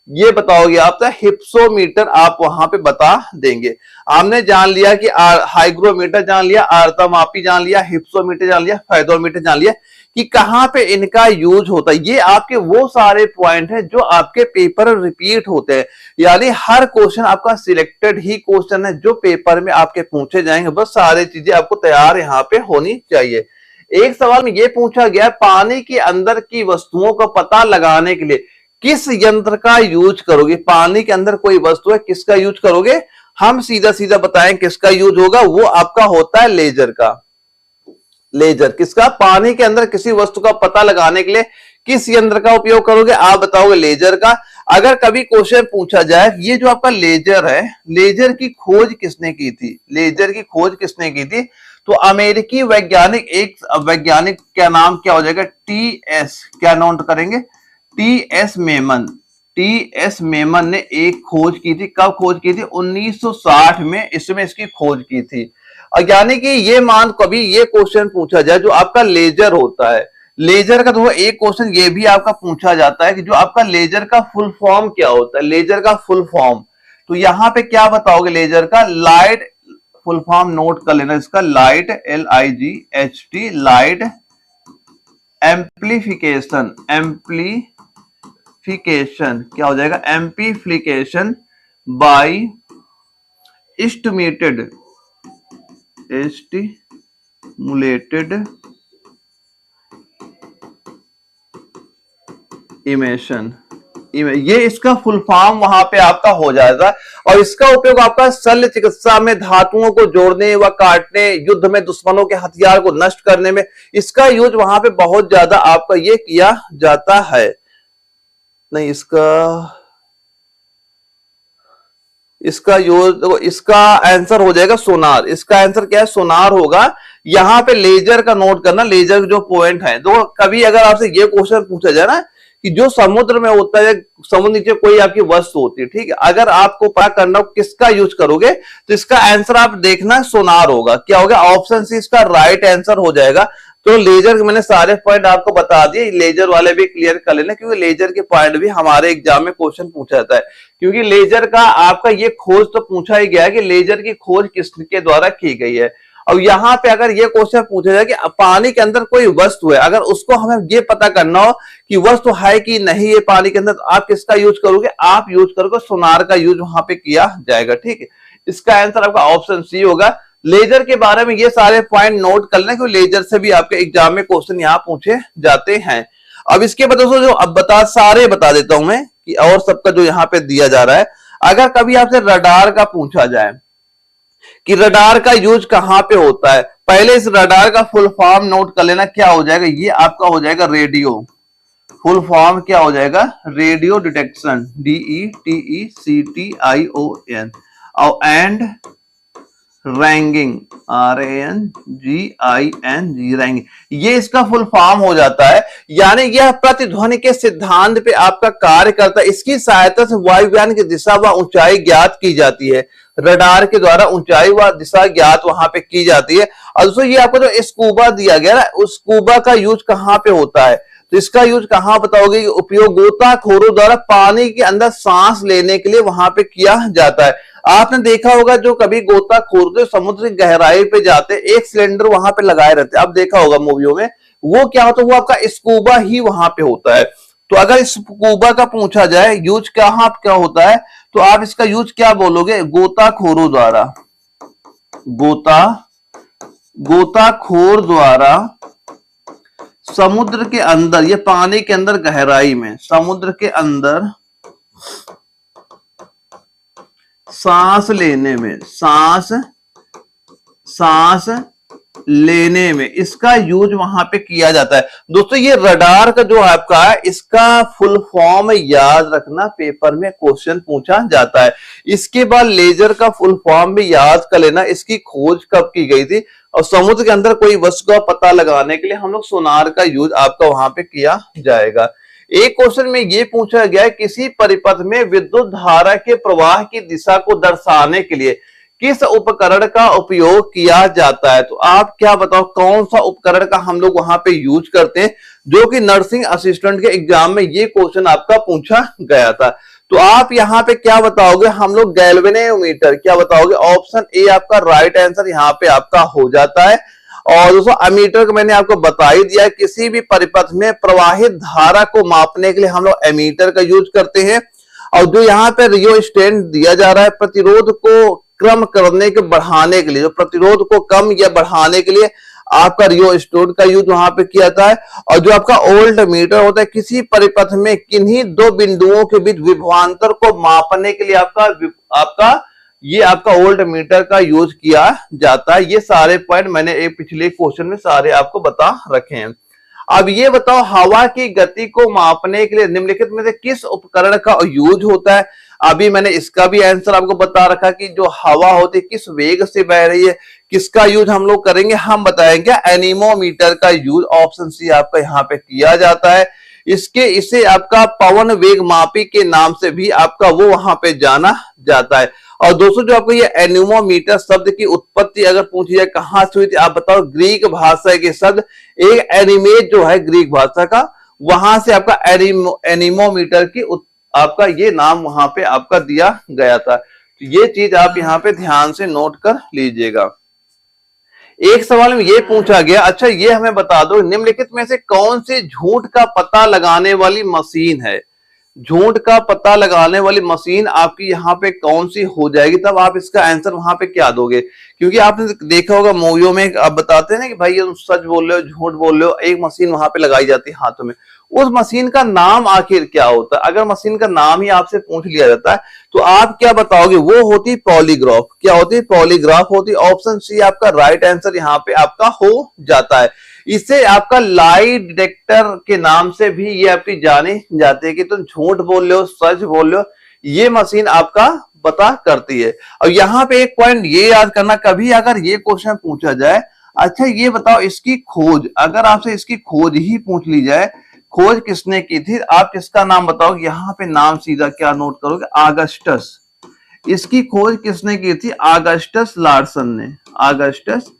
ये बताओगे आप, तो हिप्सोमीटर आप वहां पे बता देंगे। हमने जान लिया कि हाइग्रोमीटर जान लिया, आर्द्रमापी जान लिया, हिप्सोमीटर जान लिया, फेदोमीटर जान लिया कि कहां पे इनका यूज होता है। ये आपके वो सारे पॉइंट हैं जो आपके पेपर रिपीट होते हैं, यानी हर क्वेश्चन आपका सिलेक्टेड ही क्वेश्चन है जो पेपर में आपके पूछे जाएंगे। बस सारी चीजें आपको तैयार यहाँ पे होनी चाहिए। एक सवाल में ये पूछा गया, पानी के अंदर की वस्तुओं का पता लगाने के लिए किस यंत्र का यूज करोगे। पानी के अंदर कोई वस्तु है, किसका यूज करोगे। हम सीधा सीधा बताएं किसका यूज होगा, वो आपका होता है लेजर का। लेजर किसका, पानी के अंदर किसी वस्तु का पता लगाने के लिए किस यंत्र का उपयोग करोगे, आप बताओगे लेजर का। अगर कभी क्वेश्चन पूछा जाए, ये जो आपका लेजर है, लेजर की खोज किसने की थी, लेजर की खोज किसने की थी, तो अमेरिकी वैज्ञानिक, एक वैज्ञानिक का नाम क्या हो जाएगा, टीएस, क्या नोट करेंगे, टीएस मेमन। टीएस मेमन ने एक खोज की थी, कब खोज की थी, 1960 में इसमें इसकी खोज की थी। यानी कि ये मान कभी ये क्वेश्चन पूछा जाए जो आपका लेजर होता है, लेजर का, तो एक क्वेश्चन ये भी आपका पूछा जाता है कि जो आपका लेजर का फुल फॉर्म क्या होता है, लेजर का फुल फॉर्म, तो यहां पे क्या बताओगे लेजर का, लाइट, फुल फॉर्म नोट कर लेना इसका, light, LIGHT, light amplification, amplification क्या हो जाएगा, एम्प्लीफिकेशन बाय एस्टिमेटेड, एस्टिमुलेटेड इमेशन, ये इसका फुल फॉर्म वहां पे आपका हो जाएगा। और इसका उपयोग आपका शल्य चिकित्सा में धातुओं को जोड़ने व काटने, युद्ध में दुश्मनों के हथियार को नष्ट करने में इसका यूज वहां पे बहुत ज्यादा आपका ये किया जाता है। नहीं, इसका यूज, इसका आंसर हो जाएगा सोनार। इसका आंसर क्या है, सोनार होगा। यहां पे लेजर का नोट करना, लेजर जो पॉइंट है, तो कभी अगर आपसे ये क्वेश्चन पूछा जाए ना कि जो समुद्र में होता है, समुद्र नीचे कोई आपकी वस्तु होती है, ठीक है, अगर आपको पता करना हो किसका यूज करोगे, तो इसका आंसर आप देखना सोनार होगा। क्या होगा, ऑप्शन सी इसका राइट आंसर हो जाएगा। तो लेजर, मैंने सारे पॉइंट आपको बता दिए, लेजर वाले भी क्लियर कर लेना, क्योंकि लेजर के पॉइंट भी हमारे एग्जाम में क्वेश्चन पूछा जाता है। क्योंकि लेजर का आपका ये खोज तो पूछा ही गया है कि लेजर की खोज किसके द्वारा की गई है। और यहां पे अगर ये क्वेश्चन पूछा जाए कि पानी के अंदर कोई वस्तु है, अगर उसको हमें ये पता करना हो कि वस्तु है कि नहीं है पानी के अंदर, तो आप किसका यूज करोगे, आप यूज करोगे सोनार का यूज वहां पे किया जाएगा। ठीक है, इसका आंसर आपका ऑप्शन सी होगा। लेजर के बारे में ये सारे पॉइंट नोट कर लें, क्योंकि लेजर से भी आपके एग्जाम में क्वेश्चन यहाँ पूछे जाते हैं। अब इसके बाद दोस्तों जो अब सारे बता देता हूं मैं कि और सबका जो यहाँ पे दिया जा रहा है। अगर कभी आपसे रडार का पूछा जाए कि रडार का यूज कहां पे होता है, पहले इस रडार का फुल फॉर्म नोट कर लेना, क्या हो जाएगा, ये आपका हो जाएगा रेडियो, फुल फॉर्म क्या हो जाएगा, रेडियो डिटेक्शन, DETECTION, और एंड रैंगिंग, RANGING, रैंगिंग, ये इसका फुल फॉर्म हो जाता है। यानी यह प्रतिध्वनि के सिद्धांत पे आपका कार्य करता है। इसकी सहायता से वायुयान की दिशा व ऊंचाई ज्ञात की जाती है, रडार के द्वारा ऊंचाई व दिशा ज्ञात वहां पे की जाती है। और दोस्तों ये आपको जो स्कूबा दिया गया ना, उस स्कूबा का यूज कहां पे होता है, तो इसका यूज कहां बताओगे, उपयोग गोताखोरों द्वारा पानी के अंदर सांस लेने के लिए वहां पे किया जाता है। आपने देखा होगा जो कभी गोताखोर जो समुद्र की गहराई पे जाते, एक सिलेंडर वहां पे लगाए रहते, आप देखा होगा मूवियों में, वो क्या होता है, वो आपका स्कूबा ही वहां पे होता है। तो अगर इस स्कूबा का पूछा जाए यूज कहां क्या होता है, तो आप इसका यूज क्या बोलोगे, गोताखोरों द्वारा, गोताखोर द्वारा समुद्र के अंदर, ये पानी के अंदर गहराई में, समुद्र के अंदर सांस लेने में, सांस लेने में इसका यूज वहां पे किया जाता है। दोस्तों ये रडार का जो आपका है, इसका फुल फॉर्म याद रखना, पेपर में क्वेश्चन पूछा जाता है। इसके बाद लेजर का फुल फॉर्म भी याद कर लेना, इसकी खोज कब की गई थी, और समुद्र के अंदर कोई वस्तु का पता लगाने के लिए हम लोग सोनार का यूज आपका वहां पे किया जाएगा। एक क्वेश्चन में ये पूछा गया है, किसी परिपथ में विद्युत धारा के प्रवाह की दिशा को दर्शाने के लिए किस उपकरण का उपयोग किया जाता है, तो आप क्या बताओ कौन सा उपकरण का हम लोग वहां पे यूज करते हैं, जो कि नर्सिंग असिस्टेंट के एग्जाम में ये क्वेश्चन आपका पूछा गया था। तो आप यहाँ पे क्या बताओगे, हम लोग गैल्वेनोमीटर, क्या बताओगे, ऑप्शन ए आपका राइट आंसर यहाँ पे आपका हो जाता है। और दोस्तों अमीटर को मैंने आपको बता ही दिया, किसी भी परिपथ में प्रवाहित धारा को मापने के लिए हम लोग एमीटर का यूज करते हैं। और जो यहाँ पे रियोस्टेट दिया जा रहा है, प्रतिरोध को कम करने के बढ़ाने के लिए, जो प्रतिरोध को कम या बढ़ाने के लिए आपका रियोस्टेट का यूज वहां पे किया जाता है। और जो आपका वोल्ट मीटर होता है, किसी परिपथ में किन्हीं दो बिंदुओं के बीच विभवांतर को मापने के लिए आपका वोल्ट मीटर का यूज किया जाता है। ये सारे पॉइंट मैंने एक पिछले क्वेश्चन में सारे आपको बता रखे हैं। अब ये बताओ, हवा की गति को मापने के लिए निम्नलिखित में से किस उपकरण का यूज होता है। अभी मैंने इसका भी आंसर आपको बता रखा कि जो हवा होती है किस वेग से बह रही है, किसका यूज हम लोग करेंगे, हम बताएंगे एनीमोमीटर का यूज, ऑप्शन सी आपका यहाँ पे किया जाता है। इसे आपका पवन वेग मापी के नाम से भी आपका वो वहां पे जाना जाता है। और दोस्तों जो आपको ये एनीमोमीटर शब्द की उत्पत्ति अगर पूछी जाए कहां से हुई थी, आप बताओ। ग्रीक भाषा के शब्द एक एनिमेट जो है ग्रीक भाषा का, वहां से आपका एनीमोमीटर की आपका ये नाम वहां पे आपका दिया गया था। तो ये चीज आप यहाँ पे ध्यान से नोट कर लीजिएगा। एक सवाल में ये पूछा गया, अच्छा ये हमें बता दो, निम्नलिखित में से कौन सी झूठ का पता लगाने वाली मशीन है। झूठ का पता लगाने वाली मशीन आपकी यहाँ पे कौन सी हो जाएगी, तब आप इसका आंसर वहां पे क्या दोगे। क्योंकि आपने देखा होगा मूवियों में आप बताते हैं ना कि भाई ये तुम सच बोल रहे हो झूठ बोल रहे हो, एक मशीन वहां पे लगाई जाती है हाथों में। उस मशीन का नाम आखिर क्या होता है, अगर मशीन का नाम ही आपसे पूछ लिया जाता है तो आप क्या बताओगे, वो होती पॉलीग्राफ। क्या होती, पॉलीग्राफ होती। ऑप्शन सी आपका राइट आंसर यहाँ पे आपका हो जाता है। इसे आपका लाई डिटेक्टर के नाम से भी ये आपकी जानी जाती है कि तुम झूठ बोल रहे हो सच बोल रहे हो, ये मशीन आपका पता करती है। और यहाँ पे एक पॉइंट ये याद करना, कभी अगर ये क्वेश्चन पूछा जाए, अच्छा ये बताओ इसकी खोज, अगर आपसे इसकी खोज ही पूछ ली जाए, खोज किसने की थी, आप किसका नाम बताओगे। यहाँ पे नाम सीधा क्या नोट करोगे, आगस्टस। इसकी खोज किसने की थी, आगस्टस लार्सन ने। आगस्टस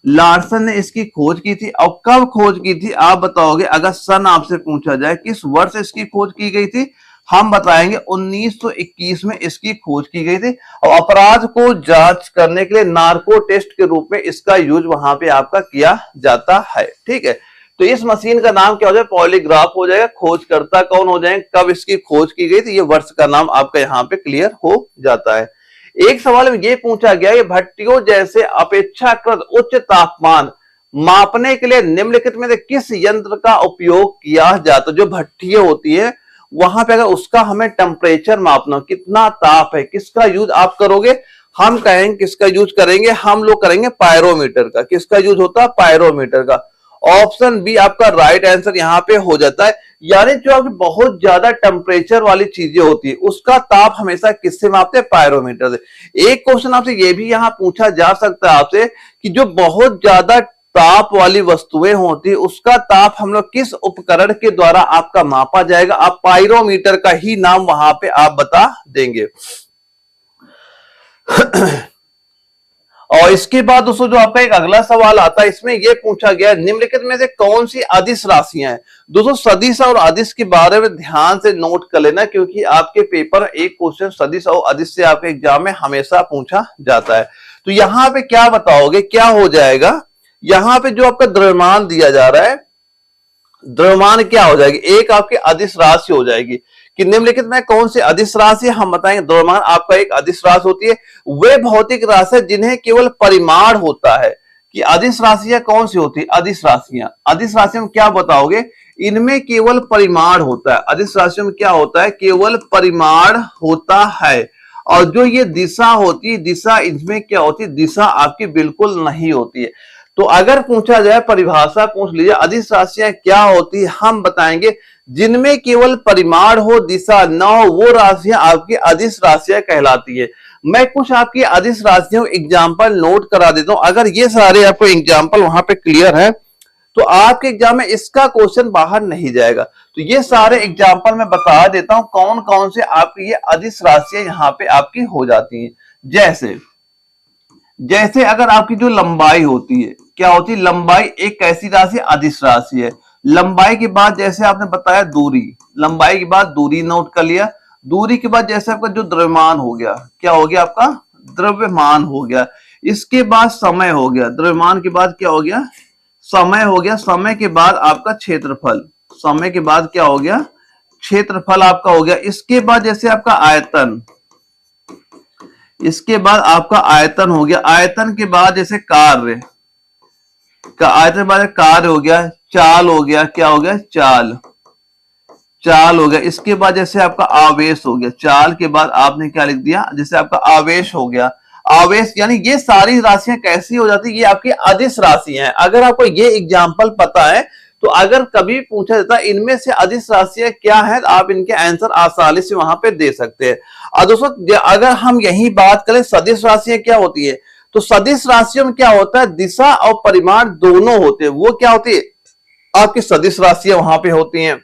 लार्सन ने इसकी खोज की थी। और कब खोज की थी आप बताओगे, अगर सन आपसे पूछा जाए किस वर्ष इसकी खोज की गई थी, हम बताएंगे 1921 में इसकी खोज की गई थी। और अपराध को जांच करने के लिए नार्को टेस्ट के रूप में इसका यूज वहां पे आपका किया जाता है। ठीक है, तो इस मशीन का नाम क्या हो जाएगा, पॉलीग्राफ हो जाएगा। खोजकर्ता कौन हो जाएंगे, कब इसकी खोज की गई थी, ये वर्ष का नाम आपका यहाँ पे क्लियर हो जाता है। एक सवाल में ये पूछा गया कि भट्टियों जैसे अपेक्षाकृत उच्च तापमान मापने के लिए निम्नलिखित में से किस यंत्र का उपयोग किया जाता है। जो भट्टियां होती है वहां पे अगर उसका हमें टेम्परेचर मापना, कितना ताप है, किसका यूज आप करोगे, हम कहेंगे किसका यूज करेंगे, हम लोग करेंगे पायरोमीटर का। किसका यूज होता है, पायरोमीटर का। ऑप्शन बी आपका राइट आंसर यहाँ पे हो जाता है। यानी जो आपकी बहुत ज्यादा टेम्परेचर वाली चीजें होती है उसका ताप हमेशा किससे मापते हैं, पायरोमीटर से। एक क्वेश्चन आपसे ये भी यहाँ पूछा जा सकता है आपसे कि जो बहुत ज्यादा ताप वाली वस्तुएं होती है उसका ताप हम लोग किस उपकरण के द्वारा आपका मापा जाएगा, आप पायरोमीटर का ही नाम वहां पे आप बता देंगे। और इसके बाद दोस्तों जो आपका एक अगला सवाल आता है, इसमें यह पूछा गया निम्नलिखित में से कौन सी अदिश राशियां हैं। दोस्तों सदिश और अदिश के बारे में ध्यान से नोट कर लेना, क्योंकि आपके पेपर एक क्वेश्चन सदिश और अदिश से आपके एग्जाम में हमेशा पूछा जाता है। तो यहाँ पे क्या बताओगे, क्या हो जाएगा, यहाँ पे जो आपका द्रव्यमान दिया जा रहा है, द्रव्यमान क्या हो जाएगी, एक आपकी अदिश राशि हो जाएगी। कि निम्नलिखित में कौन सी अदिश राशि हम बताएंगे, द्रव्यमान आपका एक अदिश राशि होती है। वे भौतिक राशि जिन्हें केवल परिमाण होता है। कि अदिश राशियां कौन सी होती है, अदिश राशियां, अदिश राशियों में क्या बताओगे, इनमें केवल परिमाण होता है। अदिश राशियों में क्या होता है, केवल परिमाण होता है। और जो ये दिशा होती है, दिशा इसमें क्या होती है, दिशा आपकी बिल्कुल नहीं होती है। तो अगर पूछा जाए, परिभाषा पूछ लीजिए अदिश राशियां क्या होती है, हम बताएंगे जिनमें केवल परिमाण हो, दिशा न हो, वो राशियां आपकी अदिश राशियां कहलाती है। मैं कुछ आपकी अदिश राशियों एग्जाम्पल नोट करा देता हूं। अगर ये सारे आपको एग्जाम्पल वहां पे क्लियर है तो आपके एग्जाम में इसका क्वेश्चन बाहर नहीं जाएगा। तो ये सारे एग्जाम्पल मैं बता देता हूं कौन कौन से आपकी ये अदिश राशियां यहाँ पे आपकी हो जाती हैं। जैसे अगर आपकी जो लंबाई होती है, क्या होती है, लंबाई एक कैसी राशि, अदिश राशि है। लंबाई के बाद जैसे आपने बताया दूरी, लंबाई के बाद दूरी नोट कर लिया, दूरी के बाद जैसे आपका जो द्रव्यमान हो गया, क्या हो गया आपका द्रव्यमान हो गया। इसके बाद समय हो गया, द्रव्यमान के बाद क्या हो गया समय हो गया। समय के बाद आपका क्षेत्रफल, समय के बाद क्या हो गया क्षेत्रफल आपका हो गया। इसके बाद जैसे आपका आयतन, इसके बाद आपका आयतन हो गया। आयतन के बाद जैसे कार्य का, आयतन के बाद कार्य हो गया। चाल हो गया, क्या हो गया चाल, चाल हो गया। इसके बाद जैसे आपका आवेश हो गया। चाल के बाद आपने क्या लिख दिया, जैसे आपका आवेश हो गया। आवेश यानी ये सारी राशियां कैसी हो जाती है, ये आपकी अदिश राशियां हैं। अगर आपको ये एग्जाम्पल पता है तो अगर कभी पूछा जाता है इनमें से अदिश राशियां क्या है, आप इनके आंसर आसानी से वहां पे दे सकते हैं। और दोस्तों अगर हम यही बात करें सदिश राशियां क्या होती है, तो सदिश राशियों में क्या होता है दिशा और परिमाण दोनों होते हैं। वो क्या होती है आपकी सदिश राशियां वहां पे होती हैं।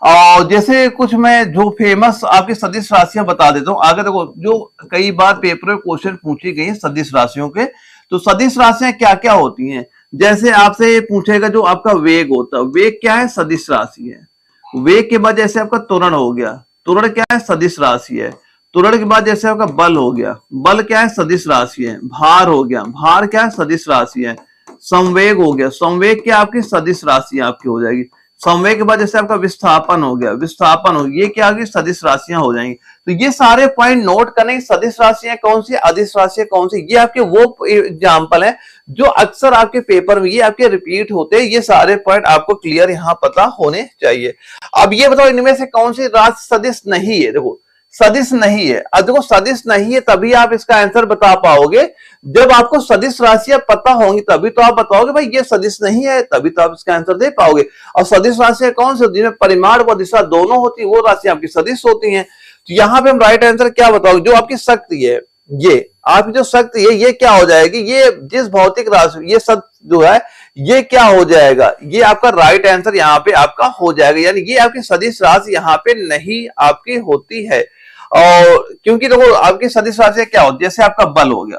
और जैसे कुछ मैं जो फेमस आपकी सदिश राशियां बता देता हूं। आगे देखो जो कई बार पेपर में क्वेश्चन पूछी गई है सदिश राशियों के, तो सदिश राशियां क्या क्या होती हैं। जैसे आपसे पूछेगा जो आपका वेग होता है, वेग क्या है सदिश राशि है। वेग के बाद जैसे आपका त्वरण हो गया, त्वरण क्या है सदिश राशि है। त्वरण के बाद जैसे आपका बल हो गया, बल क्या है सदिश राशि है। भार हो गया, भार क्या है सदिश राशि है। संवेग हो गया, संवेग क्या आपकी सदिश राशि आपकी हो जाएगी। संवेग के बाद जैसे आपका विस्थापन हो गया, विस्थापन हो गया, ये क्या होगी सदिश राशियां हो जाएंगी। तो ये सारे पॉइंट नोट करने की सदिश राशियां कौन सी, अदिश राशियां कौन सी, ये आपके वो एग्जाम्पल है जो अक्सर आपके पेपर में ये आपके रिपीट होते हैं। ये सारे पॉइंट आपको क्लियर यहाँ पता होने चाहिए। अब ये बताओ इनमें से कौन सी राशि सदिश नहीं है। देखो सदिश नहीं है, अब देखो सदिश नहीं है तभी आप इसका आंसर बता पाओगे। जब आपको सदिश राशियां पता होंगी तभी तो आप बताओगे भाई ये सदिश नहीं है, तभी तो आप इसका आंसर दे पाओगे। और सदिश राशियां कौन सी, जिनमें परिमाण व दिशा दोनों होती है, वो राशियां आपकी सदिश होती हैं। तो यहाँ पे हम राइट आंसर क्या बताओगे, जो आपकी शक्ति है, ये आपकी जो शक्ति है ये क्या हो जाएगी, ये जिस भौतिक राशि ये सब जो है ये क्या हो जाएगा, ये आपका राइट आंसर यहाँ पे आपका हो जाएगा। यानी ये आपकी सदिश राशि यहाँ पे नहीं आपकी होती है। और क्योंकि देखो आपकी सदिश राशि क्या होती है, जैसे आपका बल हो गया,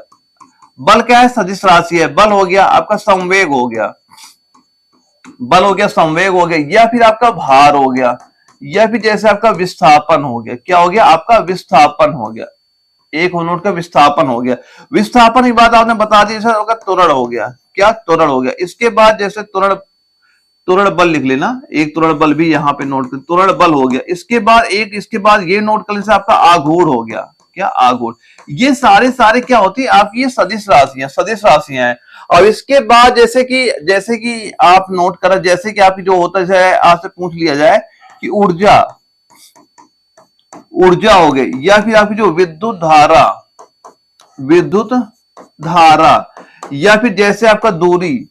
बल क्या है सदिश राशि है। बल हो गया आपका, संवेग हो गया, बल हो गया संवेग हो गया, या फिर आपका भार हो गया, या फिर जैसे आपका विस्थापन हो गया, क्या हो गया आपका विस्थापन हो गया। एक यूनिट का विस्थापन हो गया। विस्थापन की बात आपने बता दी, जैसे त्वरण हो गया, क्या त्वरण हो गया। इसके बाद जैसे त्वरण, त्वरण बल लिख लेना, एक त्वरण बल भी यहाँ पे नोट कर, त्वरण बल हो गया। इसके बाद एक, इसके बाद ये नोट कर लेना आपका आघूर्ण हो गया, क्या आघूर्ण। ये सारे क्या होती है आपकी ये सदिश राशियां, सदिश राशियां हैं। और इसके बाद जैसे कि आप नोट करा, जैसे कि आपकी जो होता है आपसे पूछ लिया जाए कि ऊर्जा, ऊर्जा हो गई, या फिर आपकी जो विद्युत धारा, विद्युत धारा, या फिर जैसे आपका दूरी,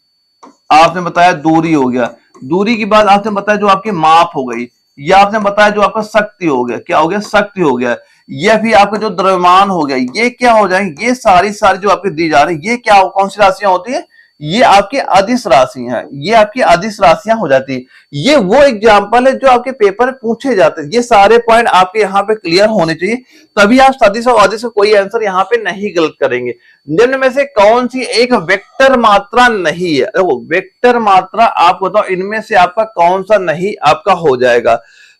आपने बताया दूरी हो गया। दूरी की बात आपने बताया जो आपकी माप हो गई, या आपने बताया जो आपका शक्ति हो गया, क्या हो गया शक्ति हो गया, या फिर आपका जो द्रव्यमान हो गया, ये क्या हो जाएंगे, ये सारी जो आपकी दी जा रही है ये क्या कौन सी राशियां होती है, ये आपकी अदिश राशि है, ये आपकी अदिश राशियां हो जाती है। ये वो एग्जाम्पल है जो आपके पेपर में पूछे जाते हैं। ये सारे पॉइंट आपके यहाँ पे क्लियर होने चाहिए, तभी आप सदिश और अदिश कोई आंसर यहाँ पे नहीं गलत करेंगे। निम्न में से कौन सी एक वेक्टर मात्रा नहीं है, देखो वेक्टर मात्रा आप बताओ इनमें से आपका कौन सा नहीं आपका हो जाएगा।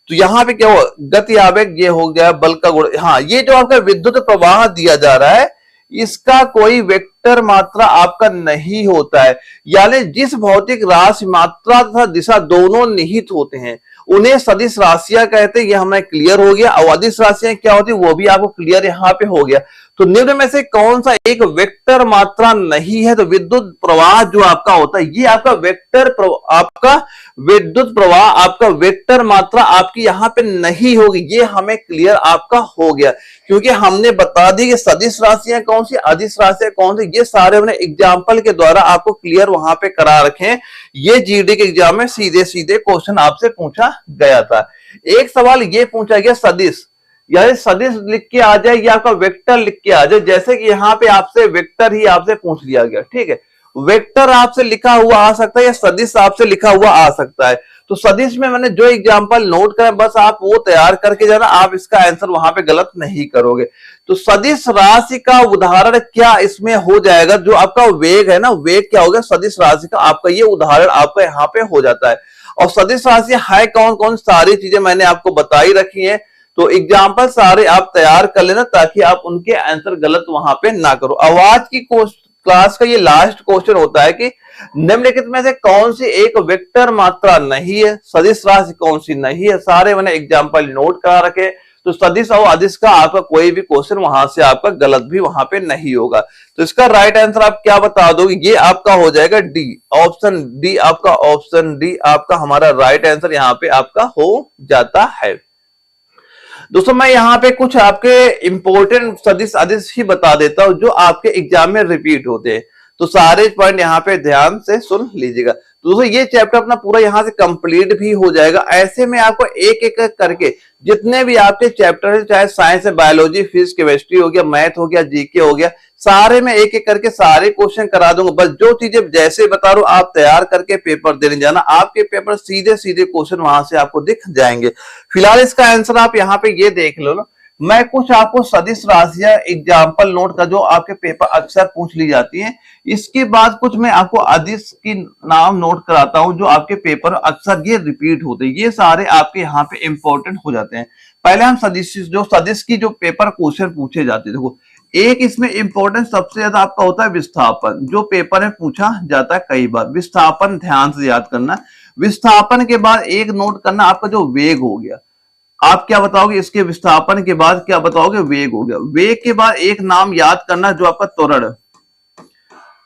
तो यहाँ पे क्या हो, गति आवेग ये हो गया, बल का गुण, हाँ ये जो आपका विद्युत प्रवाह दिया जा रहा है इसका कोई वेक्टर मात्रा आपका नहीं होता है। यानी जिस भौतिक राशि मात्रा तथा दिशा दोनों निहित होते हैं उन्हें सदिश राशियां कहते हैं। ये हमें क्लियर हो गया। और अदिश राशियां क्या होती है वो भी आपको क्लियर यहाँ पे हो गया। तो निम्न में से कौन सा एक वेक्टर मात्रा नहीं है, तो विद्युत प्रवाह जो आपका होता है ये आपका वेक्टर आपका विद्युत प्रवाह आपका वेक्टर मात्रा आपकी यहाँ पे नहीं होगी। ये हमें क्लियर आपका हो गया, क्योंकि हमने बता दी कि सदिश राशियां कौन सी, अदिश राशियां कौन सी, ये सारे हमने एग्जाम्पल के द्वारा आपको क्लियर वहां पे करा रखे हैं। ये जीडी के एग्जाम में सीधे सीधे क्वेश्चन आपसे पूछा गया था। एक सवाल ये पूछा गया सदिश, यानी सदिश लिख के आ जाए या आपका वेक्टर लिख के आ जाए। जैसे कि यहाँ पे आपसे वेक्टर ही आपसे पूछ लिया गया, ठीक है, वेक्टर आपसे लिखा हुआ आ सकता है या सदिश आपसे लिखा हुआ आ सकता है। तो सदिश में मैंने जो एग्जांपल नोट करा बस आप वो तैयार करके जाना, आप इसका आंसर वहां पे गलत नहीं करोगे। तो सदिश राशि का उदाहरण क्या इसमें हो जाएगा, जो आपका वेग है ना, वेग क्या हो गया सदिश राशि का, आपका ये उदाहरण आपका यहाँ पे हो जाता है। और सदिश राशि है कौन कौन, सारी चीजें मैंने आपको बताई रखी है। तो एग्जाम्पल सारे आप तैयार कर लेना ताकि आप उनके आंसर गलत वहां पे ना करो। अब आज की क्लास का ये लास्ट क्वेश्चन होता है कि निम्नलिखित में से कौन सी एक वेक्टर मात्रा नहीं है, सदिश राशि कौन सी नहीं है। सारे मैंने एग्जाम्पल नोट करा रखे, तो सदिश और अदिश का आपका कोई भी क्वेश्चन वहां से आपका गलत भी वहां पे नहीं होगा। तो इसका राइट आंसर आप क्या बता दोगे, ये आपका हो जाएगा डी, ऑप्शन डी आपका, ऑप्शन डी आपका हमारा राइट आंसर यहाँ पे आपका हो जाता है। दोस्तों मैं यहाँ पे कुछ आपके इंपॉर्टेंट सदिश अदिश ही बता देता हूं जो आपके एग्जाम में रिपीट होते हैं, तो सारे पॉइंट यहाँ पे ध्यान से सुन लीजिएगा। तो दोस्तों ये चैप्टर अपना पूरा यहाँ से कंप्लीट भी हो जाएगा। ऐसे में आपको एक एक करके जितने भी आपके चैप्टर है, चाहे साइंस है, बायोलॉजी, फिजिक्स, केमिस्ट्री हो गया, मैथ हो गया, जीके हो गया, सारे में एक एक करके सारे क्वेश्चन करा दूंगा। बस जो चीजें जैसे बता रहा हूं आप तैयार करके पेपर देने जाना, आपके पेपर सीधे सीधे क्वेश्चन वहां से आपको दिख जाएंगे। फिलहाल इसका आंसर आप यहाँ पे ये देख लो ना, मैं कुछ आपको सदिश राशियां एग्जाम्पल नोट का जो आपके पेपर अक्सर पूछ ली जाती है, इसके बाद कुछ मैं आपको अदिश की नाम नोट कराता हूं जो आपके पेपर अक्सर ये रिपीट होते हैं। ये सारे आपके यहाँ पे इंपॉर्टेंट हो जाते हैं। पहले हम सदिश की जो पेपर क्वेश्चन पूछे जाते हैं, देखो एक इसमें इंपॉर्टेंट सबसे ज्यादा आपका होता है विस्थापन, जो पेपर में पूछा जाता है कई बार। विस्थापन ध्यान से याद करना। विस्थापन के बाद एक नोट करना आपका जो वेग हो गया, आप क्या बताओगे इसके विस्थापन के बाद, क्या बताओगे वेग हो गया। वेग के बाद एक नाम याद करना जो आपका त्वरण,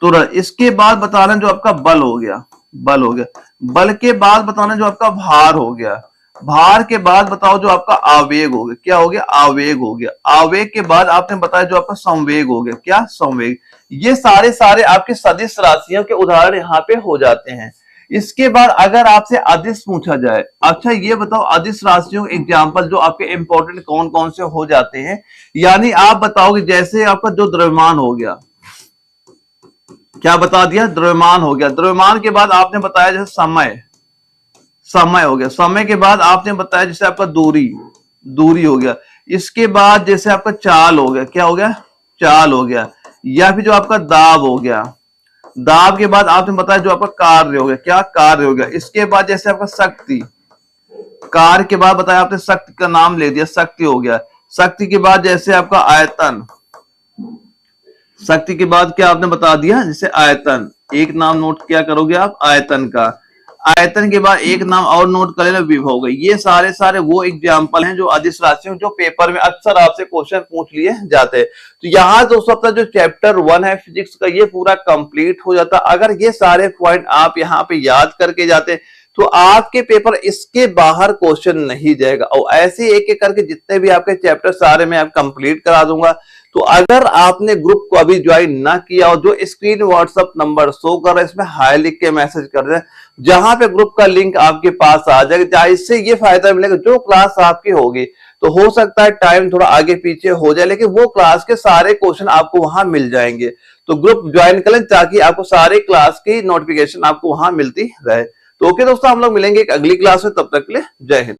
त्वरण। इसके बाद बताना जो आपका बल हो गया, बल हो गया। बल के बाद बताना जो आपका भार हो गया, भार के बाद बताओ जो आपका आवेग हो गया, क्या हो गया, आवेग हो गया। आवेग के बाद आपने बताया जो आपका संवेग हो गया, क्या, संवेग। ये सारे सारे आपके सदिश राशियों के उदाहरण यहाँ पे हो जाते हैं। इसके बाद अगर आपसे अदिश पूछा जाए, अच्छा ये बताओ अदिश राशियों एग्जाम्पल जो आपके इंपॉर्टेंट कौन कौन से हो जाते हैं, यानी आप बताओगे जैसे आपका जो द्रव्यमान हो गया, क्या बता दिया, द्रव्यमान हो गया। द्रव्यमान के बाद आपने बताया जैसे समय, समय हो गया। समय के बाद आपने बताया जैसे आपका दूरी, दूरी हो गया। इसके बाद जैसे आपका चाल हो गया, क्या हो गया, चाल हो गया। या फिर जो आपका दाब हो गया, दाब के बाद आपने बताया जो आपका कार्य हो गया, क्या, कार्य हो गया। इसके बाद जैसे आपका शक्ति, कार्य के बाद बताया आपने शक्ति का नाम ले दिया, शक्ति हो गया। शक्ति के बाद जैसे आपका आयतन, शक्ति के बाद क्या आपने बता दिया जैसे आयतन, एक नाम नोट क्या करोगे आप, आयतन का। आयतन के बाद एक नाम और नोट कर लेना, विभव। ये सारे सारे वो एग्जाम्पल हैं जो अदिश राशियों जो पेपर में अक्सर आपसे क्वेश्चन पूछ लिए जाते हैं। तो यहाँ दोस्तों अपना जो चैप्टर 1 है फिजिक्स का ये पूरा कंप्लीट हो जाता। अगर ये सारे पॉइंट आप यहाँ पे याद करके जाते तो आपके पेपर इसके बाहर क्वेश्चन नहीं जाएगा। और ऐसे एक एक करके जितने भी आपके चैप्टर सारे मैं आप कंप्लीट करा दूंगा। तो अगर आपने ग्रुप को अभी ज्वाइन ना किया और जो स्क्रीन व्हाट्सएप नंबर शो कर रहा है इसमें हाई लिख के मैसेज कर दें, जहां पे ग्रुप का लिंक आपके पास आ जाएगा। इससे ये फायदा मिलेगा जो क्लास आपकी होगी तो हो सकता है टाइम थोड़ा आगे पीछे हो जाए, लेकिन वो क्लास के सारे क्वेश्चन आपको वहां मिल जाएंगे। तो ग्रुप ज्वाइन कर लें ताकि आपको सारे क्लास की नोटिफिकेशन आपको वहां मिलती रहे। तो ओके दोस्तों, हम लोग मिलेंगे एक अगली क्लास में, तब तक के लिए जय हिंद।